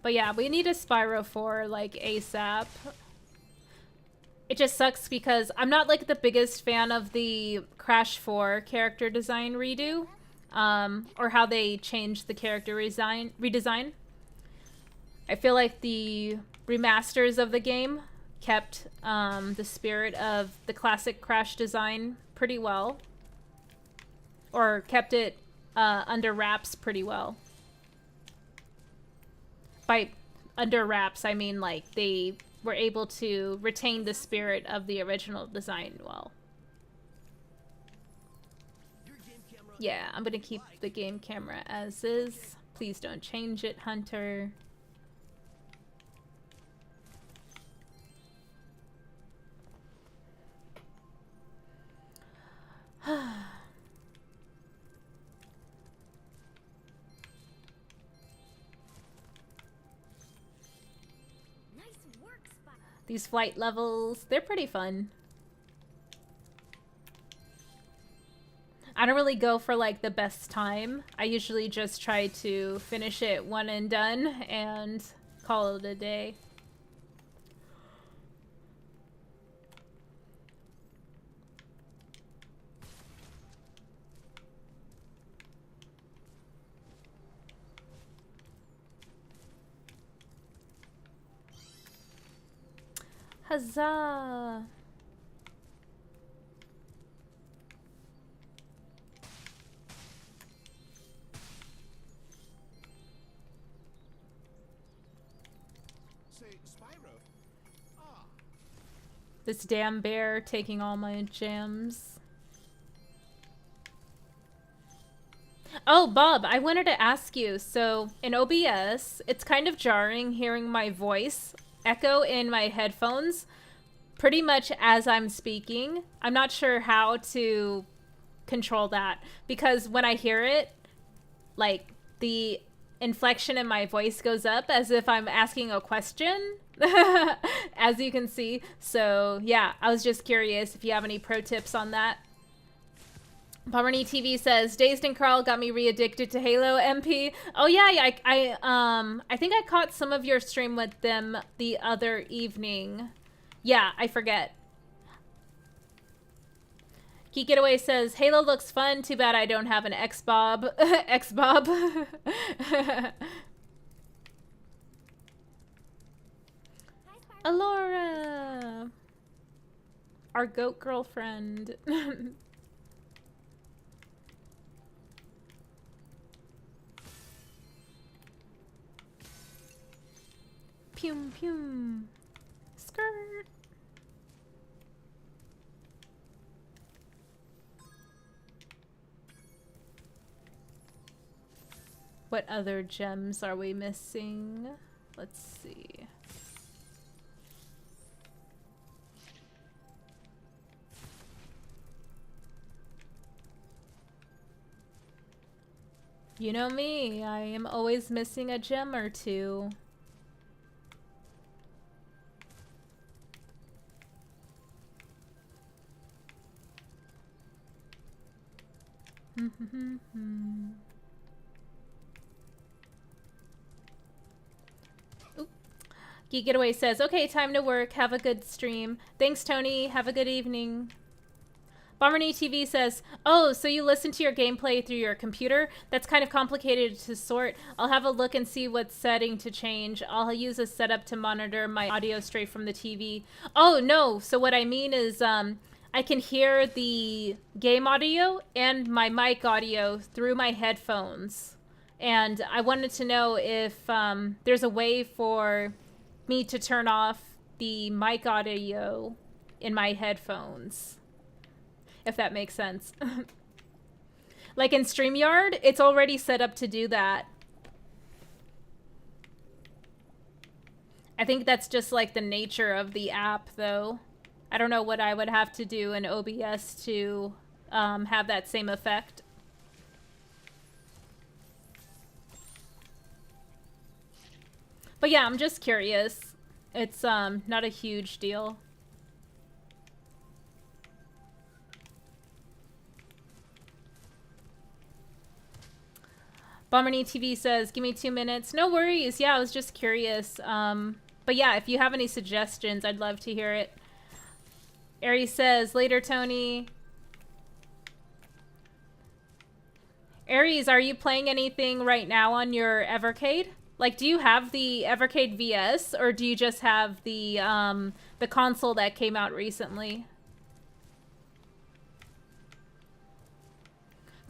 But yeah, we need a Spyro 4, like, ASAP. It just sucks because I'm not, like, the biggest fan of the Crash 4 character design redo. Or how they changed the character redesign. I feel like the remasters of the game kept the spirit of the classic Crash design pretty well. Or kept it under wraps pretty well. By under wraps, I mean like they were able to retain the spirit of the original design well. Yeah, I'm gonna keep the game camera as is. Please don't change it, Hunter. These flight levels, they're pretty fun. I don't really go for like the best time. I usually just try to finish it one and done and call it a day. Huzzah! Say, Spyro. Ah. This damn bear taking all my gems. Oh, Bob, I wanted to ask you, so in OBS, it's kind of jarring hearing my voice echo in my headphones pretty much as I'm speaking. I'm not sure how to control that because when I hear it, like the inflection in my voice goes up as if I'm asking a question, as you can see. So yeah, I was just curious if you have any pro tips on that. Pomerny TV says, Dazed and Carl got me re-addicted to Halo MP. Oh yeah, I think I caught some of your stream with them the other evening. Yeah, I forget. Geek Getaway says, Halo looks fun, too bad I don't have an X-Bob. X-Bob. Alora! Our goat girlfriend. Pum pum. Skirt. What other gems are we missing? Let's see. You know me, I am always missing a gem or two. Geek Getaway says, okay, time to work. Have a good stream. Thanks, Tony. Have a good evening. Bomberny TV says, oh, so you listen to your gameplay through your computer? That's kind of complicated to sort. I'll have a look and see what setting to change. I'll use a setup to monitor my audio straight from the TV. Oh, no. So what I mean is, I can hear the game audio and my mic audio through my headphones. And I wanted to know if there's a way for me to turn off the mic audio in my headphones. If that makes sense. Like in StreamYard, it's already set up to do that. I think that's just like the nature of the app, though. I don't know what I would have to do in OBS to have that same effect. But yeah, I'm just curious. It's not a huge deal. Bomberny TV says, give me 2 minutes. No worries. Yeah, I was just curious. But yeah, if you have any suggestions, I'd love to hear it. Aries says, later, Tony. Aries, are you playing anything right now on your Evercade? Like, do you have the Evercade VS, or do you just have the console that came out recently?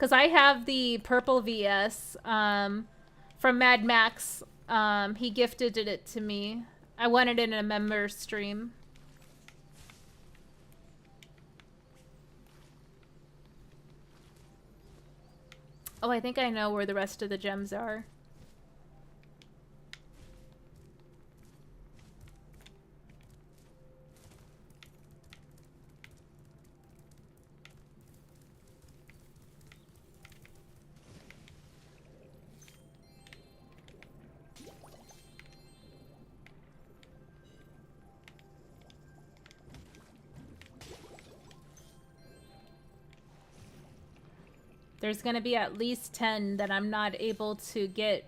Because I have the purple VS from Mad Max. He gifted it to me. I won it in a member stream. Oh, I think I know where the rest of the gems are. There's gonna be at least 10 that I'm not able to get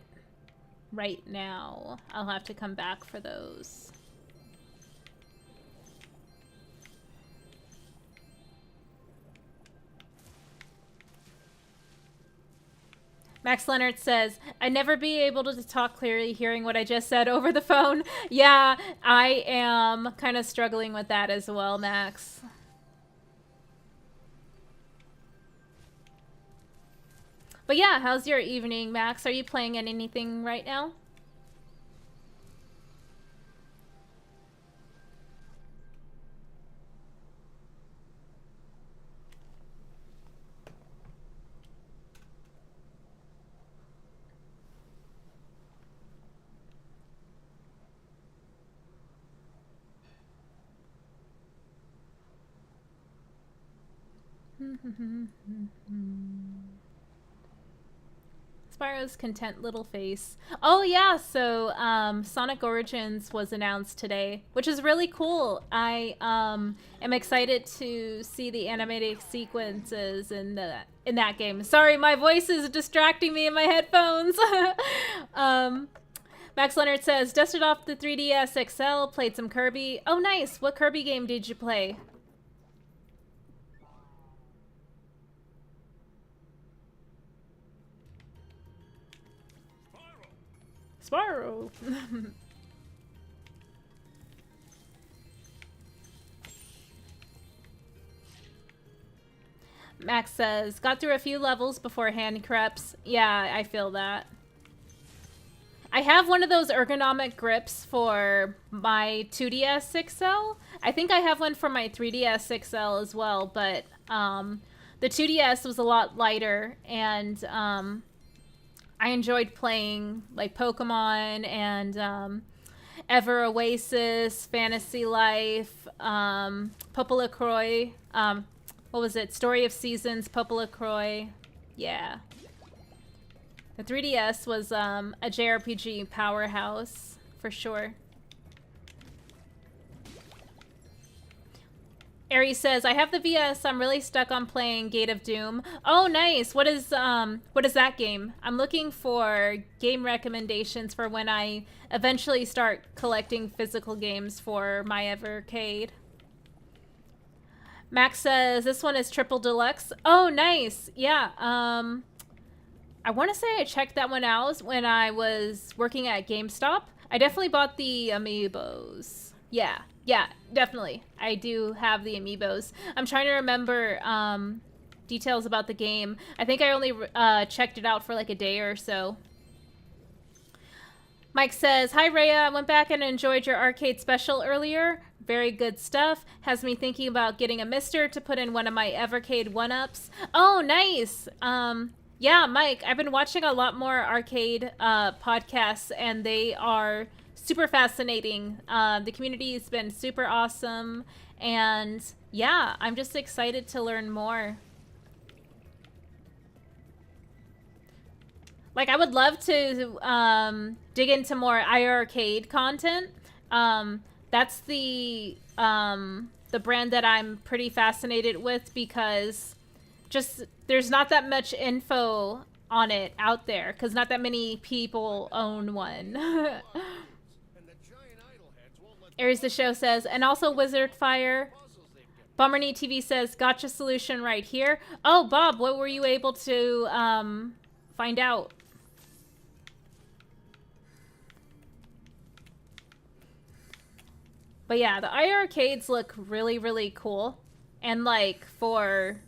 right now. I'll have to come back for those. Max Leonard says, I'd never be able to talk clearly hearing what I just said over the phone. Yeah, I am kind of struggling with that as well, Max. But yeah, how's your evening, Max? Are you playing anything right now? Spyro's content little face. Oh yeah, so Sonic Origins was announced today, which is really cool. I am excited to see the animated sequences in that game. Sorry, my voice is distracting me in my headphones. Max Leonard says, dusted off the 3DS XL, played some Kirby. Oh nice, what Kirby game did you play? Spyro. Max says, got through a few levels before hand creps. Yeah, I feel that. I have one of those ergonomic grips for my 2DS XL. I think I have one for my 3DS XL as well, but the 2DS was a lot lighter, and I enjoyed playing like Pokemon and Ever Oasis, Fantasy Life, Purple LaCroix, what was it? Story of Seasons, Purple LaCroix. Yeah. The 3DS was a JRPG powerhouse, for sure. Aries says, I have the VS. I'm really stuck on playing Gate of Doom. Oh, nice. What is that game? I'm looking for game recommendations for when I eventually start collecting physical games for my Evercade. Max says, this one is Triple Deluxe. Oh, nice. Yeah. I want to say I checked that one out when I was working at GameStop. I definitely bought the amiibos. Yeah, definitely. I do have the amiibos. I'm trying to remember details about the game. I think I only checked it out for like a day or so. Mike says, hi Rhea, I went back and enjoyed your arcade special earlier. Very good stuff. Has me thinking about getting a mister to put in one of my Evercade 1-ups. Oh, nice. Yeah, Mike, I've been watching a lot more arcade podcasts, and they are super fascinating. The community has been super awesome, and yeah, I'm just excited to learn more. Like, I would love to dig into more iArcade content. That's the brand that I'm pretty fascinated with, because just there's not that much info on it out there, because not that many people own one. Aries the Show says, and also Wizard Fire. Bomberny TV says, gotcha solution right here. Oh, Bob, what were you able to find out? But yeah, the iArcades look really, really cool. And like for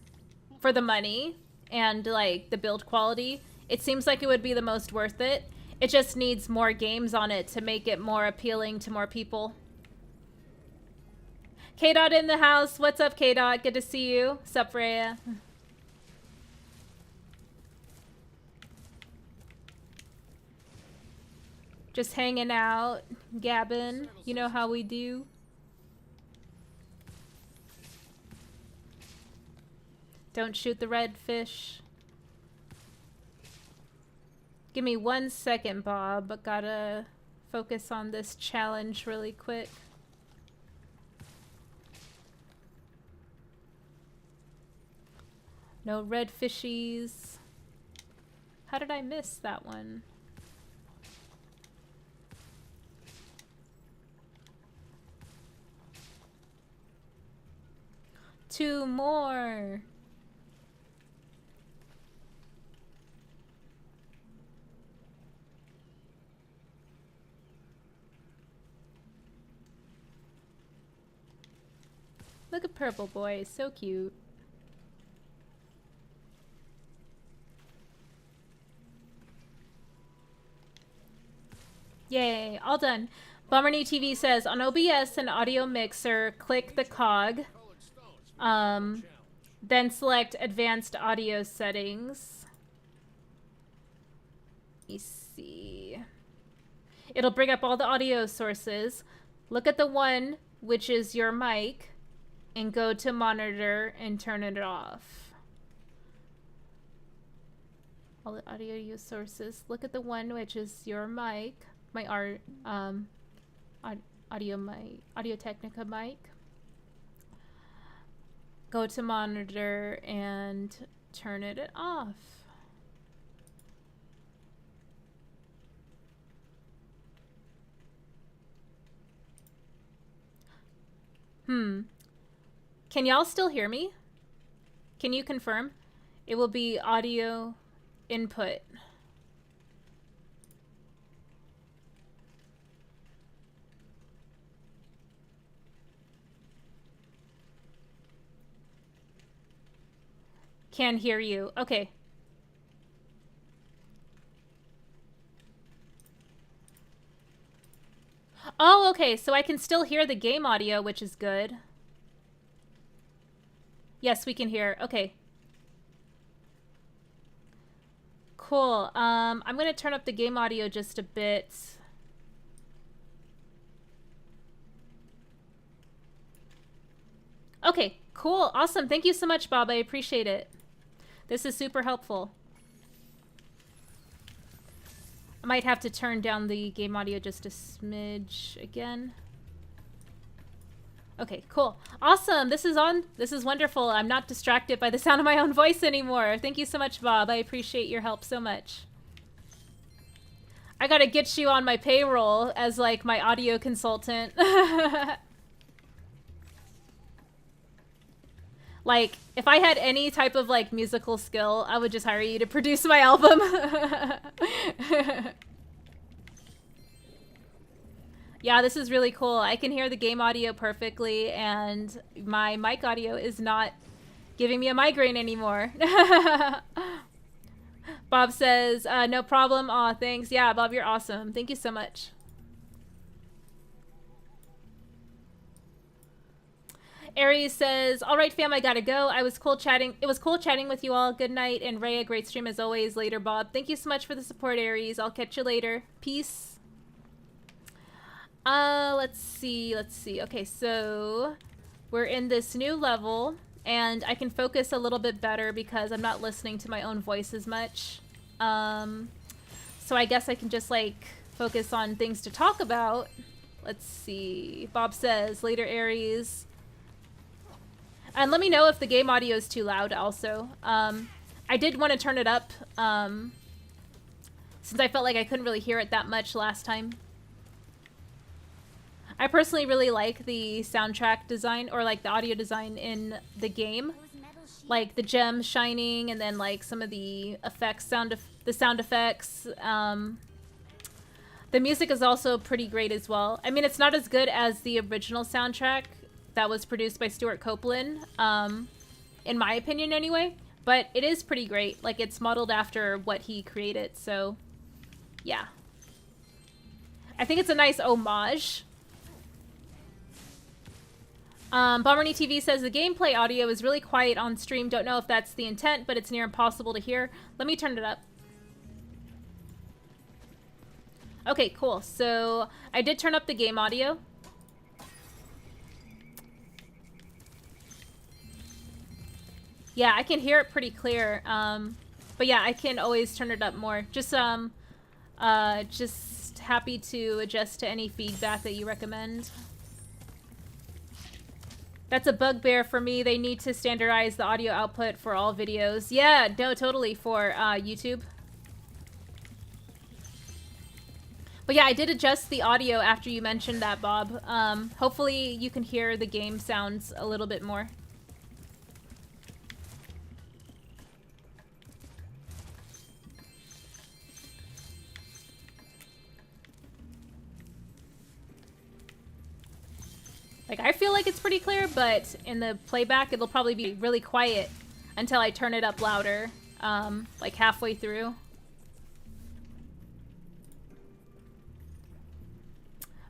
the money, and like the build quality, it seems like it would be the most worth it. It just needs more games on it to make it more appealing to more people. K-Dot in the house. What's up, K-Dot? Good to see you. Sup, Freya? Just hanging out, gabbing. You know how we do. Don't shoot the red fish. Give me 1 second, Bob, but gotta focus on this challenge really quick. No red fishies. How did I miss that one? Two more. Look at Purple Boi, so cute. Yay, all done. Bomberny TV says, on OBS and audio mixer, click the cog, then select advanced audio settings. Let me see. It'll bring up all the audio sources. Look at the one which is your mic and go to monitor and turn it off. All the audio sources. Look at the one which is your mic. My Audio Technica mic. Go to monitor and turn it off. Can y'all still hear me? Can you confirm? It will be audio input. Can hear you. Okay. Oh, okay. So I can still hear the game audio, which is good. Yes, we can hear. Okay. Cool. I'm going to turn up the game audio just a bit. Okay, cool. Awesome. Thank you so much, Bob. I appreciate it. This is super helpful. I might have to turn down the game audio just a smidge again. Okay, cool. Awesome. This is on. This is wonderful. I'm not distracted by the sound of my own voice anymore. Thank you so much, Bob. I appreciate your help so much. I gotta get you on my payroll as like my audio consultant. Like, if I had any type of like musical skill, I would just hire you to produce my album. Yeah, this is really cool. I can hear the game audio perfectly, and my mic audio is not giving me a migraine anymore. Bob says, no problem. Aw, thanks. Yeah, Bob, you're awesome. Thank you so much. Aries says, all right, fam, I gotta go. It was cool chatting with you all. Good night. And Ray, a great stream as always. Later, Bob. Thank you so much for the support, Aries. I'll catch you later. Peace. Let's see. Okay, so we're in this new level, and I can focus a little bit better because I'm not listening to my own voice as much. So I guess I can just, like, focus on things to talk about. Let's see. Bob says, later, Aries. And let me know if the game audio is too loud also. I did want to turn it up, since I felt like I couldn't really hear it that much last time. I personally really like the soundtrack design, or like the audio design in the game. Like the gems shining, and then like some of the effects, the sound effects. The music is also pretty great as well. I mean, it's not as good as the original soundtrack that was produced by Stuart Copeland, in my opinion anyway. But it is pretty great. Like, it's modeled after what he created, so yeah. I think it's a nice homage. Bomberny TV says the gameplay audio is really quiet on stream. Don't know if that's the intent, but it's near impossible to hear. Let me turn it up. Okay, cool. So I did turn up the game audio. Yeah, I can hear it pretty clear. But yeah, I can always turn it up more. Just happy to adjust to any feedback that you recommend. That's a bugbear for me. They need to standardize the audio output for all videos. Yeah, no, totally, for YouTube. But yeah, I did adjust the audio after you mentioned that, Bob. Hopefully you can hear the game sounds a little bit more. Like, I feel like it's pretty clear, but in the playback, it'll probably be really quiet until I turn it up louder, like halfway through.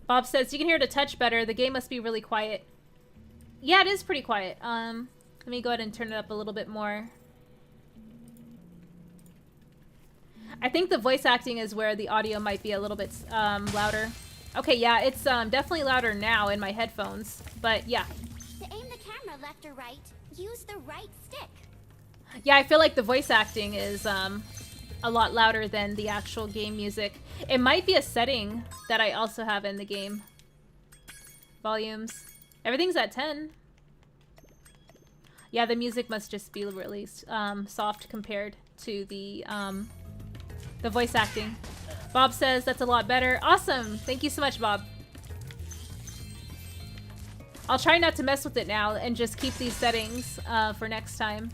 Bob says, you can hear it a touch better. The game must be really quiet. Yeah, it is pretty quiet. Let me go ahead and turn it up a little bit more. I think the voice acting is where the audio might be a little bit louder. Okay, yeah, it's definitely louder now in my headphones, but yeah. To aim the camera left or right, use the right stick. Yeah, I feel like the voice acting is a lot louder than the actual game music. It might be a setting that I also have in the game. Volumes. Everything's at 10. Yeah, the music must just be really soft compared to the voice acting. Bob says that's a lot better. Awesome! Thank you so much, Bob. I'll try not to mess with it now and just keep these settings for next time.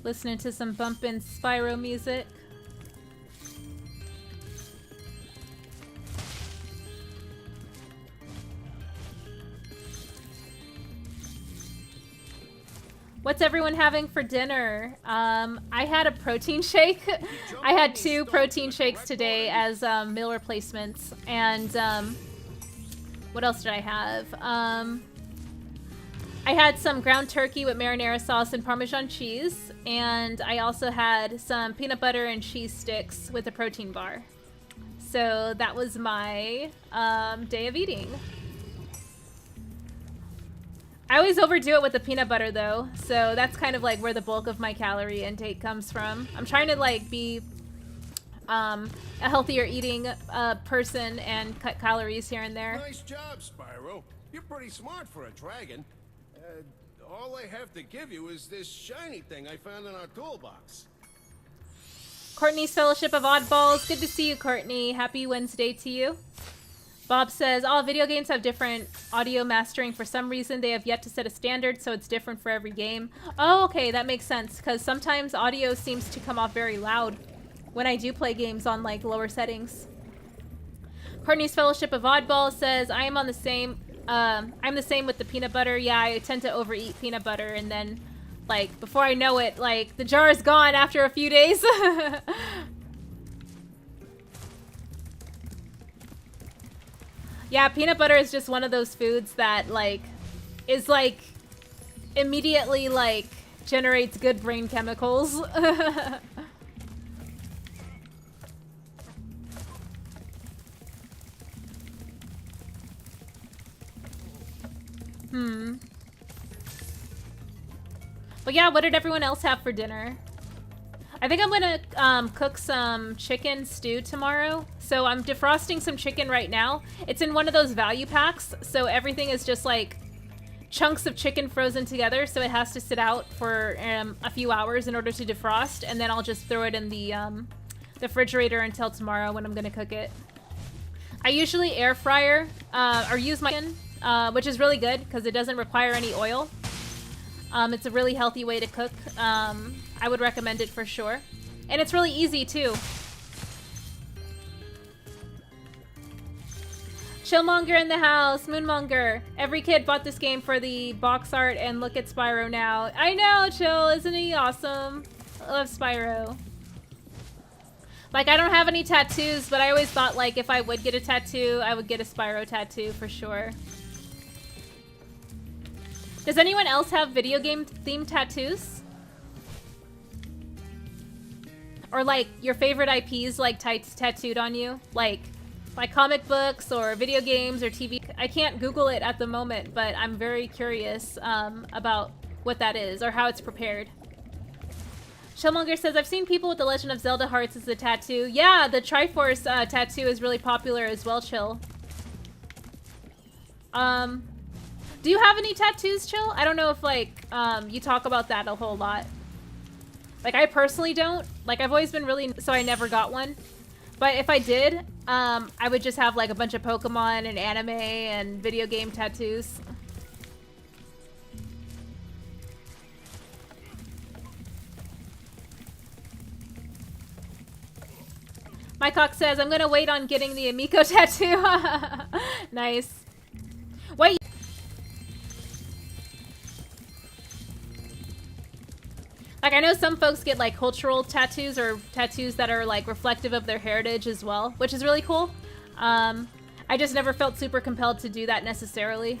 Listening to some bumpin' Spyro music. What's everyone having for dinner? I had a protein shake. I had 2 protein shakes today as meal replacements. And what else did I have? I had some ground turkey with marinara sauce and Parmesan cheese. And I also had some peanut butter and cheese sticks with a protein bar. So that was my day of eating. I always overdo it with the peanut butter though, so that's kind of like where the bulk of my calorie intake comes from. I'm trying to like be a healthier eating person and cut calories here and there. Nice job, Spyro. You're pretty smart for a dragon. All I have to give you is this shiny thing I found in our toolbox. Courtney's Fellowship of Oddballs. Good to see you, Courtney. Happy Wednesday to you. Bob says, all video games have different audio mastering. For some reason, they have yet to set a standard, so it's different for every game. Oh, okay, that makes sense, because sometimes audio seems to come off very loud when I do play games on, like, lower settings. Courtney's Fellowship of Oddballs says, I'm the same with the peanut butter. Yeah, I tend to overeat peanut butter, and then, like, before I know it, like, the jar is gone after a few days. Yeah, peanut butter is just one of those foods that, like, is, like, immediately, like, generates good brain chemicals. But yeah, what did everyone else have for dinner? I think I'm gonna cook some chicken stew tomorrow. So I'm defrosting some chicken right now. It's in one of those value packs, so everything is just like chunks of chicken frozen together, so it has to sit out for a few hours in order to defrost, and then I'll just throw it in the refrigerator until tomorrow when I'm gonna cook it. I usually air fryer or use my chicken, which is really good because it doesn't require any oil. It's a really healthy way to cook. I would recommend it for sure. And it's really easy too. Chillmonger in the house, Moonmonger. Every kid bought this game for the box art and look at Spyro now. I know, Chill, isn't he awesome? I love Spyro. Like, I don't have any tattoos, but I always thought, like, if I would get a tattoo, I would get a Spyro tattoo for sure. Does anyone else have video game themed tattoos? Or, like, your favorite IPs, like, tattooed on you? Like comic books or video games or TV. I can't Google it at the moment, but I'm very curious about what that is or how it's prepared. Shellmonger says, I've seen people with the Legend of Zelda hearts as a tattoo. Yeah, the Triforce tattoo is really popular as well, Chill. Do you have any tattoos, Chill? I don't know if, like, you talk about that a whole lot. Like, I personally don't. Like, I've always been really... So I never got one. But if I did, I would just have, like, a bunch of Pokemon and anime and video game tattoos. My cock says, I'm gonna wait on getting the Amiko tattoo. Nice. Wait. Like, I know some folks get, like, cultural tattoos or tattoos that are, like, reflective of their heritage as well, which is really cool. I just never felt super compelled to do that necessarily.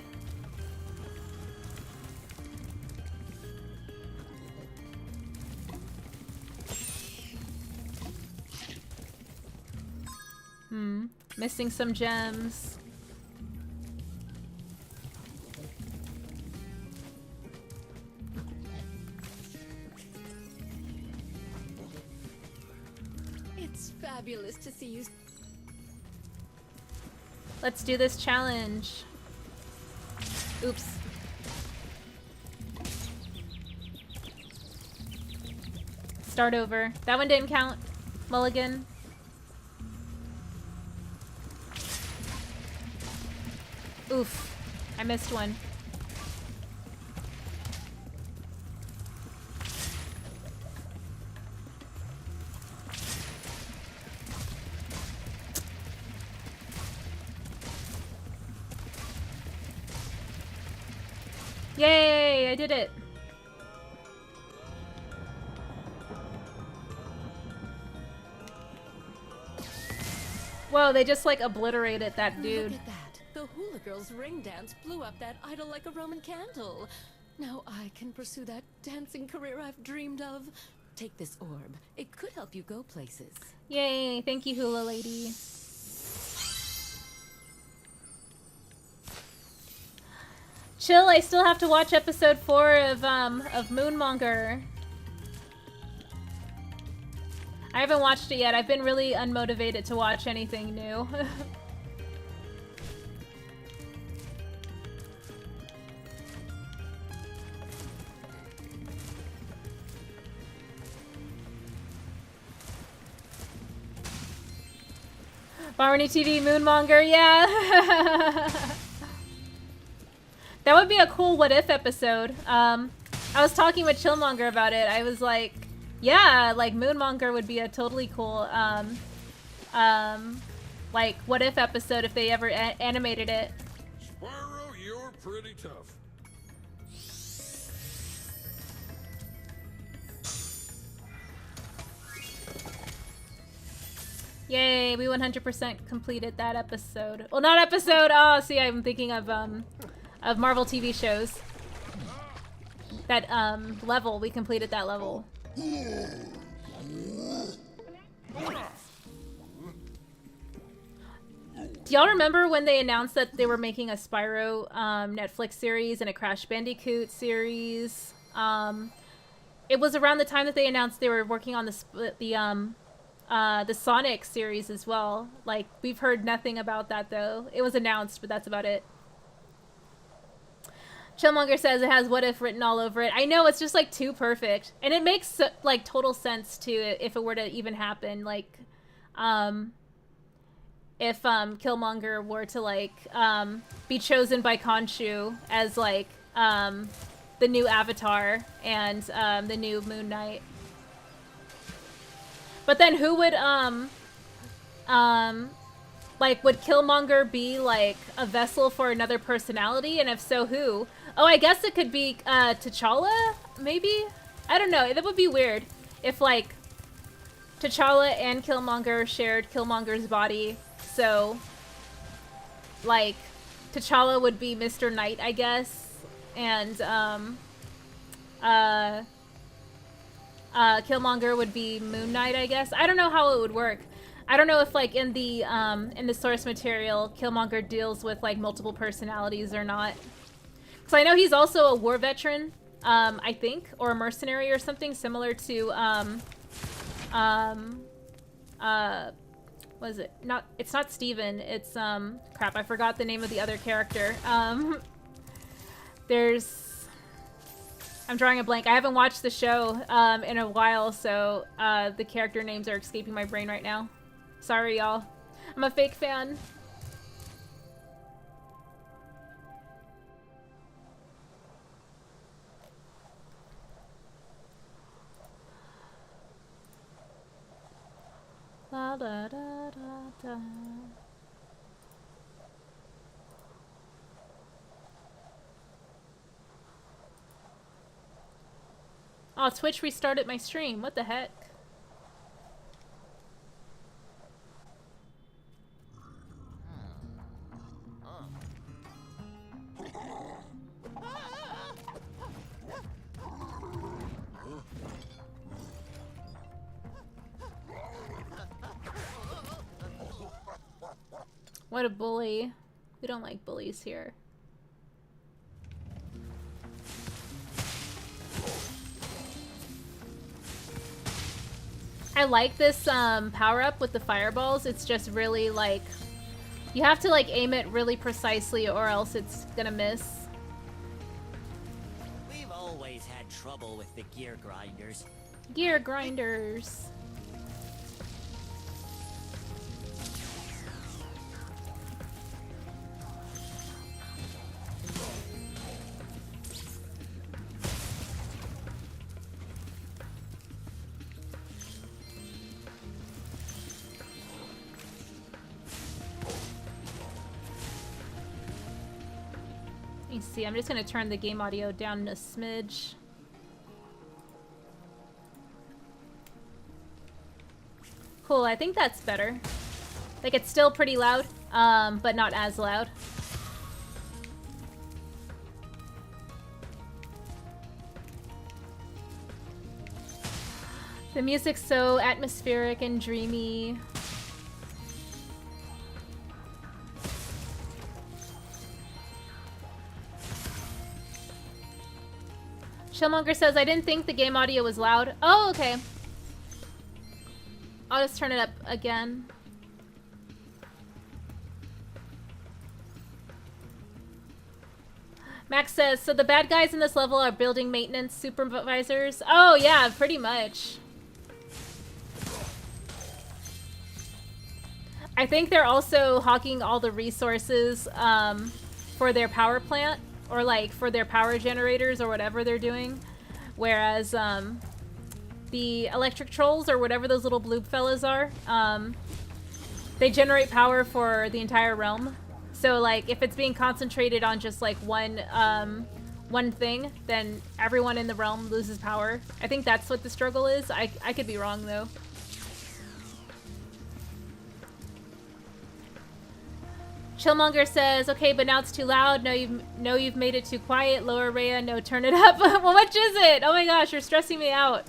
Missing some gems. It's fabulous to see you. Let's do this challenge. Oops. Start over. That one didn't count. Mulligan. Oof. I missed one. Yay! I did it! Whoa, they just like obliterated that dude. Look at that. The hula girl's ring dance blew up that idol like a Roman candle. Now I can pursue that dancing career I've dreamed of. Take this orb. It could help you go places. Yay! Thank you, hula lady. Chill, I still have to watch episode 4 of Moonmonger. I haven't watched it yet. I've been really unmotivated to watch anything new. Barney TV Moonmonger, yeah. That would be a cool what if episode. I was talking with Chillmonger about it. I was like, yeah, like Moonmonger would be a totally cool like what if episode if they ever animated it. Spyro, you're pretty tough. Yay, we 100% completed that episode. Well, not episode. Oh, see, I'm thinking of Marvel TV shows. That level, we completed that level. Do y'all remember when they announced that they were making a Spyro Netflix series and a Crash Bandicoot series? It was around the time that they announced they were working on the Sonic series as well. Like, we've heard nothing about that though. It was announced, but that's about it. Chillmonger says it has what if written all over it. I know, it's just like too perfect. And it makes like total sense too if it were to even happen. Like, if Killmonger were to like be chosen by Khonshu as like the new Avatar and the new Moon Knight. But then who would like, would Killmonger be like a vessel for another personality? And if so, who? Oh, I guess it could be T'Challa, maybe? I don't know. That would be weird if like T'Challa and Killmonger shared Killmonger's body. So like T'Challa would be Mr. Knight, I guess, and Killmonger would be Moon Knight, I guess. I don't know how it would work. I don't know if like in the source material Killmonger deals with like multiple personalities or not. Cuz I know he's also a war veteran, I think, or a mercenary or something similar to what is it? It's not Steven, it's crap, I forgot the name of the other character. I'm drawing a blank. I haven't watched the show in a while, so the character names are escaping my brain right now. Sorry, y'all. I'm a fake fan. La da da da da. Oh, Twitch restarted my stream. What the heck? What a bully. We don't like bullies here. I like this power-up with the fireballs. It's just really like, you have to like aim it really precisely or else it's gonna miss. We've always had trouble with the gear grinders. Gear grinders. See, I'm just gonna turn the game audio down a smidge. Cool, I think that's better. Like, it's still pretty loud, but not as loud. The music's so atmospheric and dreamy. Shillmonger says, I didn't think the game audio was loud. Oh, okay. I'll just turn it up again. Max says, so the bad guys in this level are building maintenance supervisors? Oh, yeah, pretty much. I think they're also hawking all the resources for their power plant. Or like for their power generators or whatever they're doing. Whereas the electric trolls or whatever those little blue fellas are, they generate power for the entire realm. So like if it's being concentrated on just like one thing, then everyone in the realm loses power. I think that's what the struggle is. I could be wrong though. Chillmonger says, okay, but now it's too loud. No, you've made it too quiet. Lower Rhea, no, turn it up. Well, which is it? Oh my gosh, you're stressing me out.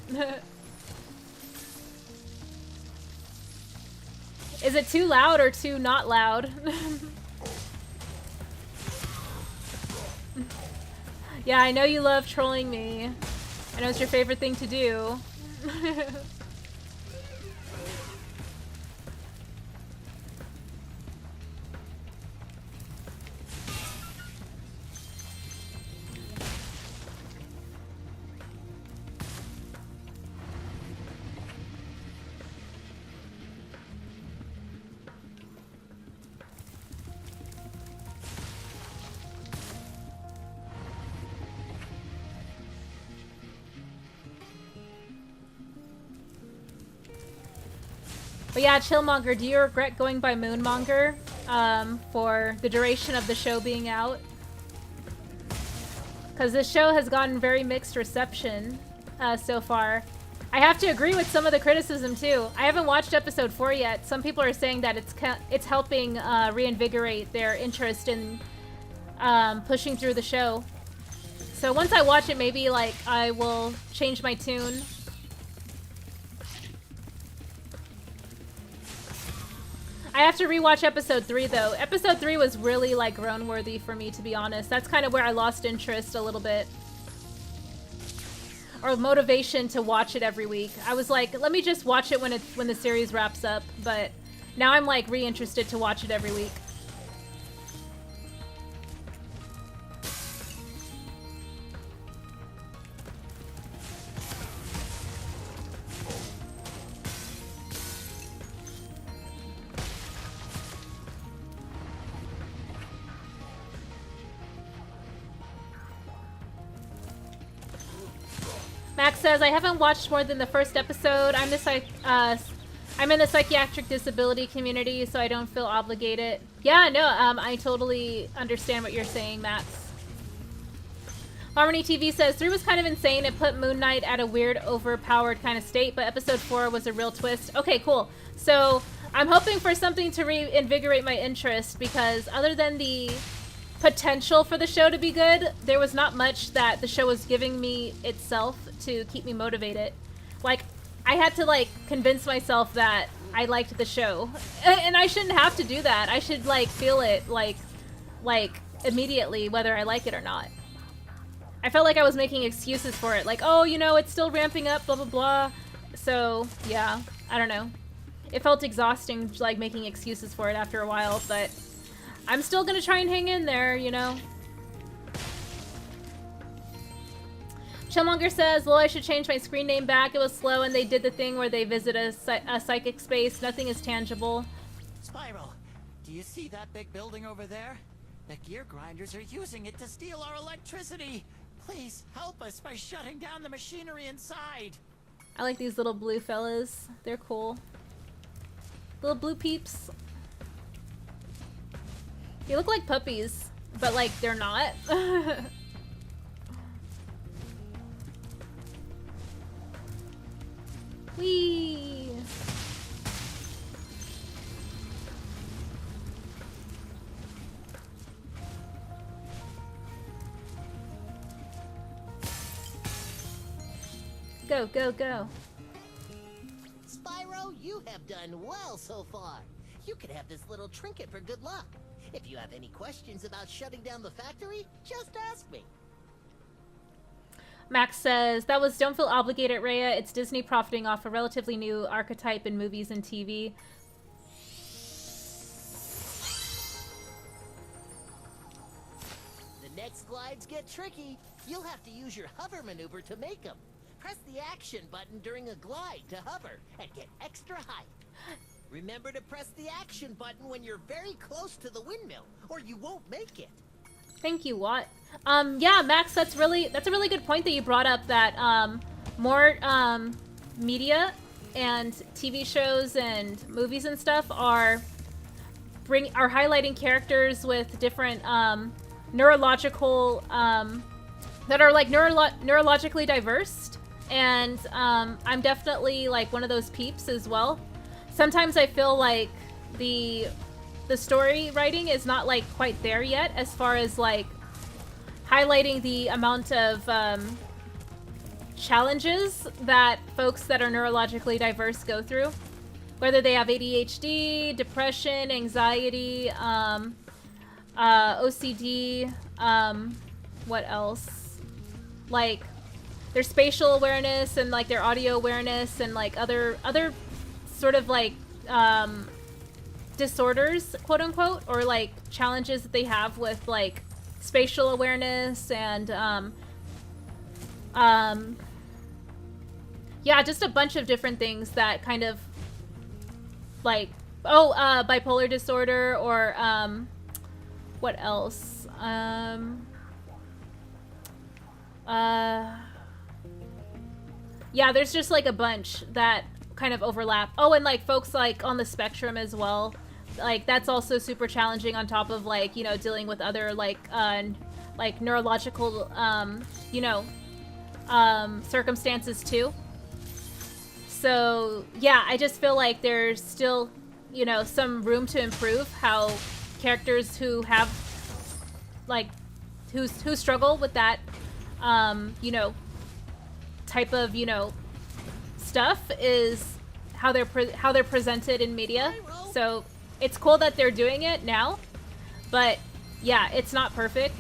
Is it too loud or too not loud? Yeah, I know you love trolling me. I know it's your favorite thing to do. But yeah, Chillmonger, do you regret going by Moonmonger for the duration of the show being out? Because this show has gotten very mixed reception so far. I have to agree with some of the criticism too. I haven't watched episode 4 yet. Some people are saying that it's helping reinvigorate their interest in pushing through the show. So once I watch it, maybe like I will change my tune. I have to rewatch episode 3 though. Episode 3 was really like groan-worthy for me, to be honest. That's kind of where I lost interest a little bit. Or motivation to watch it every week. I was like, let me just watch it when the series wraps up, but now I'm like re-interested to watch it every week. Max says, I haven't watched more than the first episode. I'm in the psychiatric disability community, so I don't feel obligated. Yeah, no, I totally understand what you're saying, Max. Harmony TV says, 3 was kind of insane. It put Moon Knight at a weird, overpowered kind of state, but episode 4 was a real twist. Okay, cool. So I'm hoping for something to reinvigorate my interest, because other than the potential for the show to be good, there was not much that the show was giving me itself to keep me motivated. Like, I had to like convince myself that I liked the show, and I shouldn't have to do that. I should like feel it like immediately, whether I like it or not. I felt like I was making excuses for it, like, oh, you know, it's still ramping up, blah blah blah. So yeah, I don't know, it felt exhausting like making excuses for it after a while, but I'm still gonna try and hang in there, you know. Chillmonger says, well, I should change my screen name back. It was slow and they did the thing where they visit a psychic space. Nothing is tangible. Spyro, do you see that big building over there? The gear grinders are using it to steal our electricity. Please help us by shutting down the machinery inside. I like these little blue fellas. They're cool. Little blue peeps. They look like puppies, but like they're not. Whee! Go, go, go. Spyro, you have done well so far. You could have this little trinket for good luck. If you have any questions about shutting down the factory, just ask me. Max says, that was Don't Feel Obligated, Rhea. It's Disney profiting off a relatively new archetype in movies and TV. The next glides get tricky. You'll have to use your hover maneuver to make them. Press the action button during a glide to hover and get extra height. Remember to press the action button when you're very close to the windmill, or you won't make it. Thank you, Watt. Yeah, Max, that's a really good point that you brought up, that more media and TV shows and movies and stuff are highlighting characters with different neurological that are like neurologically diverse, and I'm definitely like one of those peeps as well. Sometimes I feel like the story writing is not like quite there yet, as far as like highlighting the amount of challenges that folks that are neurologically diverse go through, whether they have ADHD, depression, anxiety, OCD, what else, like their spatial awareness and like their audio awareness and like other sort of like disorders, quote unquote, or like challenges that they have with like spatial awareness and yeah, just a bunch of different things that kind of like bipolar disorder, or what else, yeah, there's just like a bunch that kind of overlap. Oh, and like folks like on the spectrum as well. Like that's also super challenging on top of like, you know, dealing with other like neurological you know, circumstances too. So yeah, I just feel like there's still, you know, some room to improve how characters who have like who struggle with that you know, type of, you know, stuff is how they're presented in media. So it's cool that they're doing it now, but yeah, it's not perfect.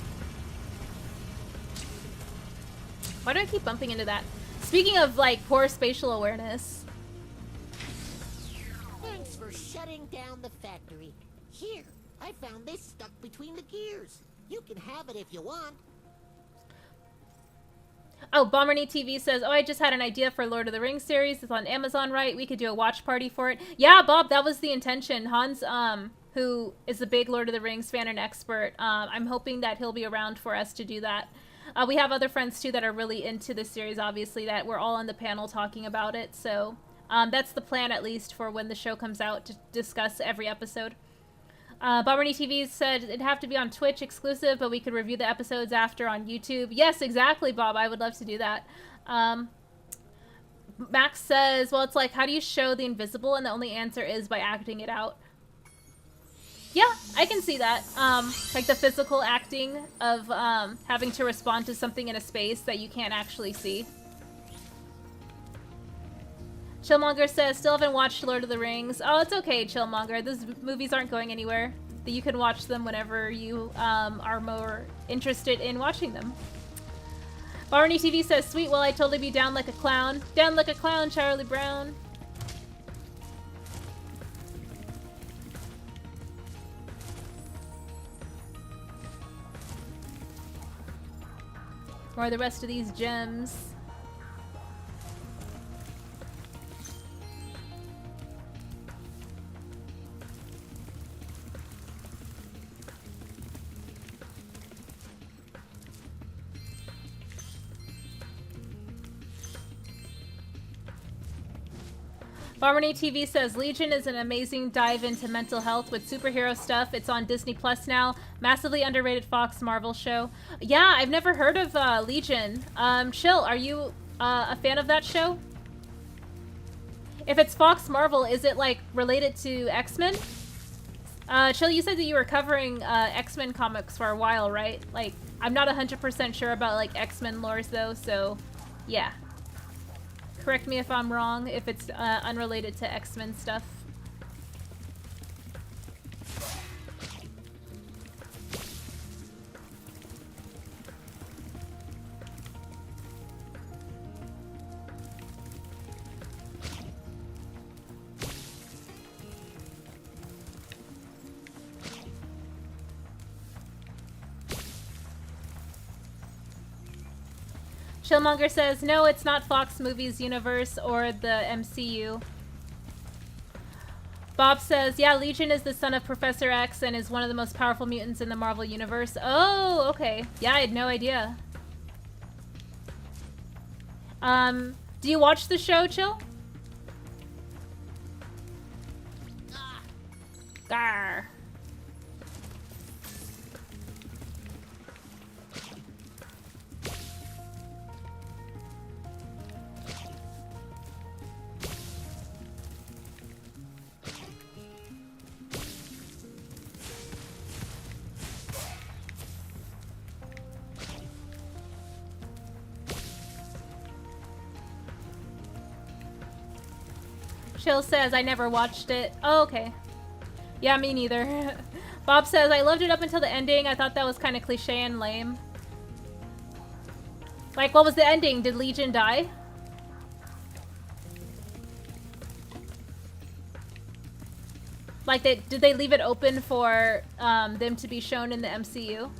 Why do I keep bumping into that? Speaking of like poor spatial awareness. Thanks for shutting down the factory. Here, I found this stuck between the gears. You can have it if you want. Oh, Bomberny TV says, oh, I just had an idea for Lord of the Rings series. It's on Amazon, right? We could do a watch party for it. Yeah, Bob, that was the intention. Hans, who is a big Lord of the Rings fan and expert, I'm hoping that he'll be around for us to do that. We have other friends, too, that are really into this series, obviously, that we're all on the panel talking about it. So that's the plan, at least, for when the show comes out, to discuss every episode. Bomberny TV said it'd have to be on Twitch exclusive, but we could review the episodes after on YouTube. Yes, exactly, Bob. I would love to do that. Max says, well, it's like, how do you show the invisible? And the only answer is by acting it out. Yeah, I can see that. Like the physical acting of having to respond to something in a space that you can't actually see. Chillmonger says, still haven't watched Lord of the Rings. Oh, it's okay, Chillmonger. Those movies aren't going anywhere. You can watch them whenever you are more interested in watching them. Barney TV says, sweet, well, I'd totally be down like a clown. Down like a clown, Charlie Brown. Where are the rest of these gems? Barmony TV says, Legion is an amazing dive into mental health with superhero stuff. It's on Disney Plus now. Massively underrated Fox Marvel show. Yeah, I've never heard of Legion. Chill, are you a fan of that show? If it's Fox Marvel, is it like related to X-Men? Chill, you said that you were covering X-Men comics for a while, right? Like, I'm not 100% sure about like X-Men lores though, so yeah. Correct me if I'm wrong, if it's unrelated to X-Men stuff. Chillmonger says, no, it's not Fox Movies Universe or the MCU. Bob says, yeah, Legion is the son of Professor X and is one of the most powerful mutants in the Marvel Universe. Oh, okay. Yeah, I had no idea. Do you watch the show, Chill? Garr. Chill says, I never watched it. Oh, okay. Yeah, me neither. Bob says, I loved it up until the ending. I thought that was kind of cliche and lame. Like, what was the ending? Did Legion die? Like, did they leave it open for them to be shown in the MCU?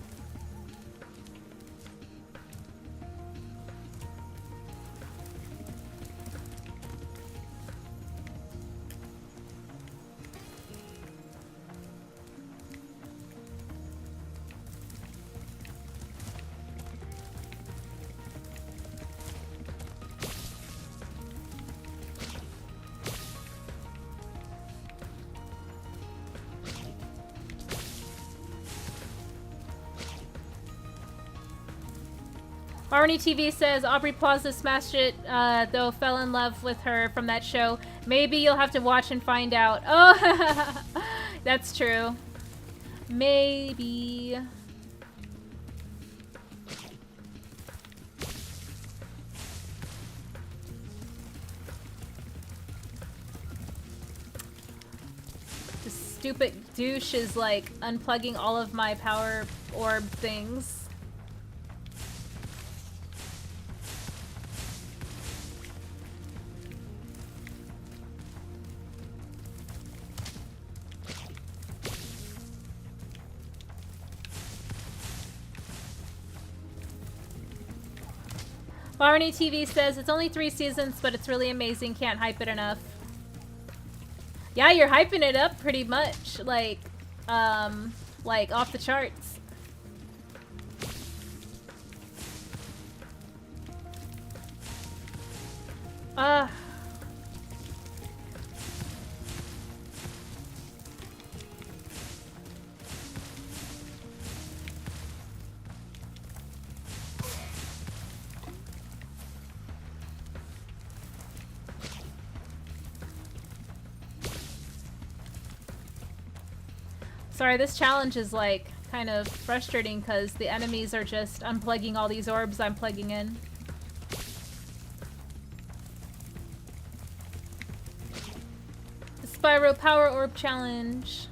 Marnie TV says Aubrey Plaza smashed it, though fell in love with her from that show. Maybe you'll have to watch and find out. Oh, that's true. Maybe. The stupid douche is like unplugging all of my power orb things. Barney TV says it's only 3 seasons, but it's really amazing. Can't hype it enough. Yeah, you're hyping it up pretty much, like off the charts. Sorry, this challenge is like kind of frustrating because the enemies are just unplugging all these orbs I'm plugging in. The Spyro Power Orb Challenge.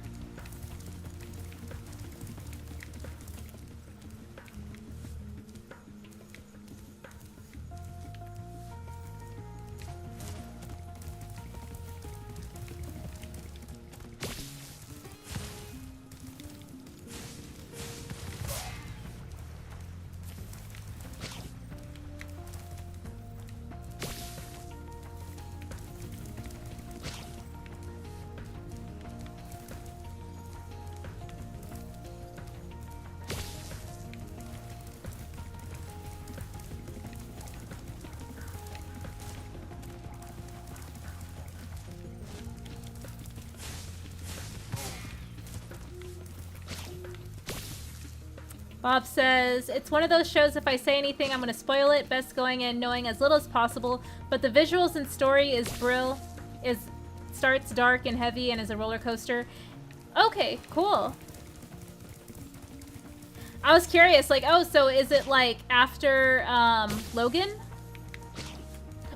Bob says, it's one of those shows if I say anything I'm going to spoil it. Best going in knowing as little as possible. But the visuals and story is starts dark and heavy and is a roller coaster. Okay, cool. I was curious, like, oh, so is it like after Logan?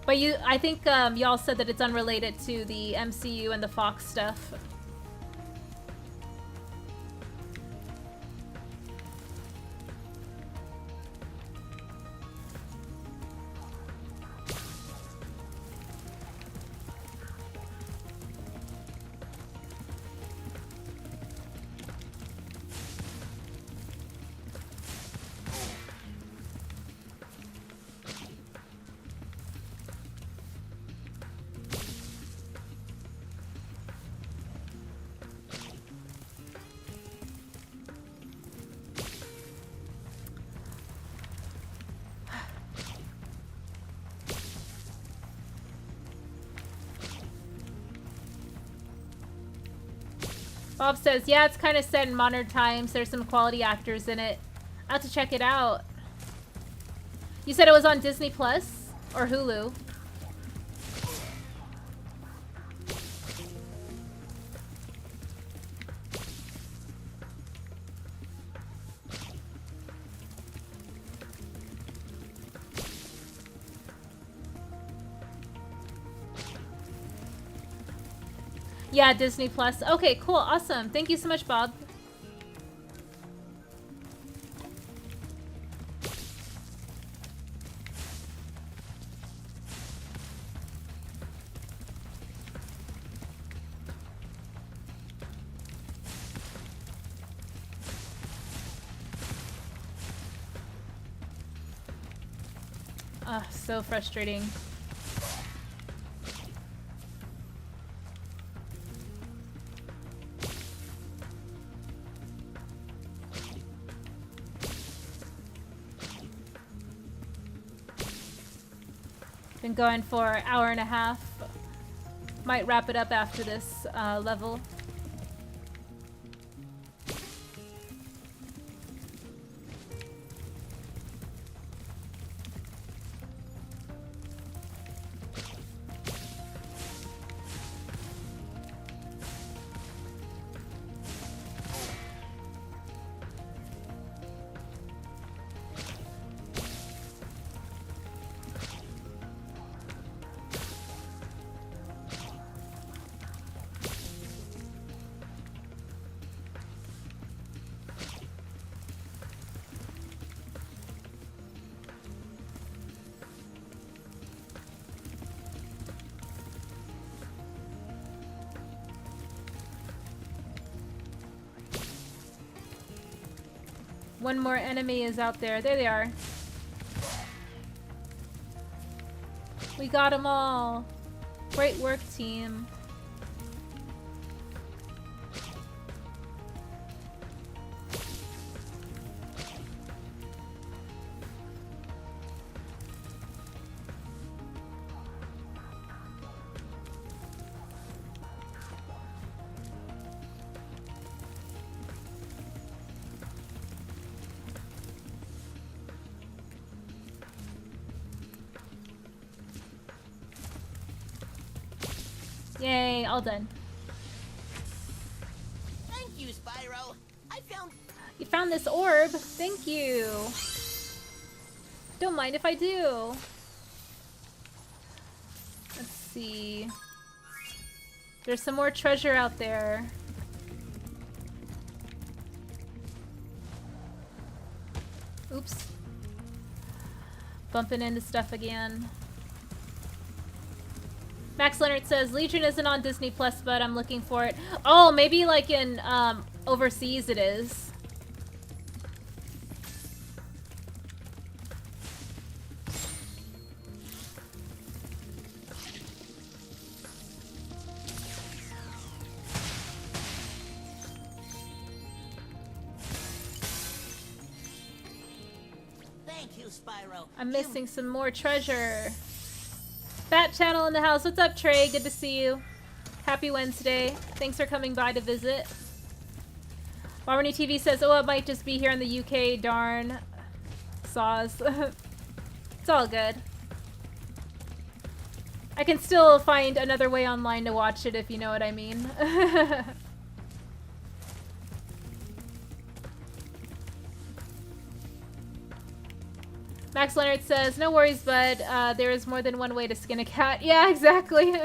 But I think y'all said that it's unrelated to the MCU and the Fox stuff. Bob says, yeah, it's kind of set in modern times. There's some quality actors in it. I'll have to check it out. You said it was on Disney Plus or Hulu? Yeah, Disney Plus. Okay, cool. Awesome. Thank you so much, Bob. Ah, so frustrating. Been going for an hour and a half. Might wrap it up after this level. One more enemy is out there. There they are. We got them all. Great work, team. Yay, all done. Thank you, Spyro. I found... You found this orb. Thank you. Don't mind if I do. Let's see. There's some more treasure out there. Oops. Bumping into stuff again. Max Leonard says, Legion isn't on Disney Plus, but I'm looking for it. Oh, maybe like in overseas it is. Thank you, Spyro. I'm missing some more treasure. Bat Channel in the house. What's up, Trey? Good to see you. Happy Wednesday. Thanks for coming by to visit. Barney TV says, oh, it might just be here in the UK. Darn. Saws. It's all good. I can still find another way online to watch it, if you know what I mean. Max Leonard says, no worries, bud. There is more than one way to skin a cat. Yeah, exactly.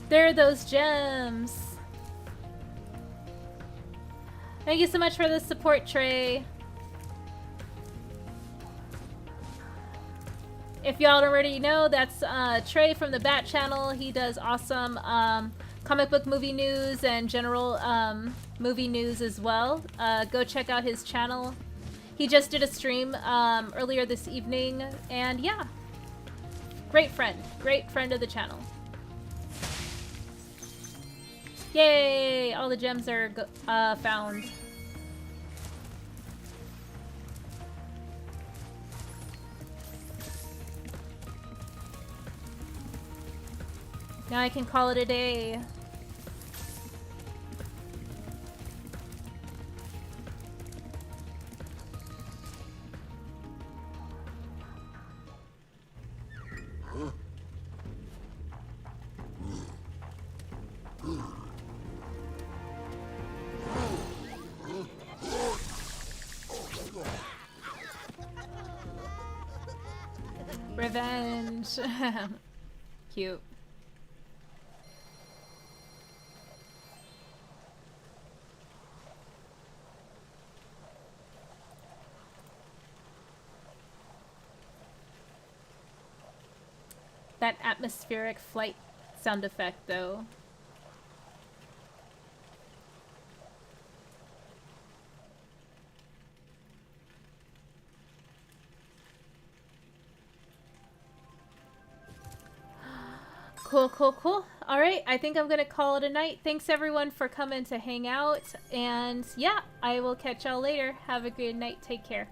There are those gems. Thank you so much for the support, Trey. If y'all already know, that's Trey from the Bat Channel. He does awesome comic book movie news and general movie news as well. Go check out his channel. He just did a stream earlier this evening, and yeah. Great friend of the channel. Yay! All the gems are found. Now I can call it a day. Revenge. Cute. That atmospheric flight sound effect, though. Cool. Alright, I think I'm gonna call it a night. Thanks everyone for coming to hang out. And yeah, I will catch y'all later. Have a good night. Take care.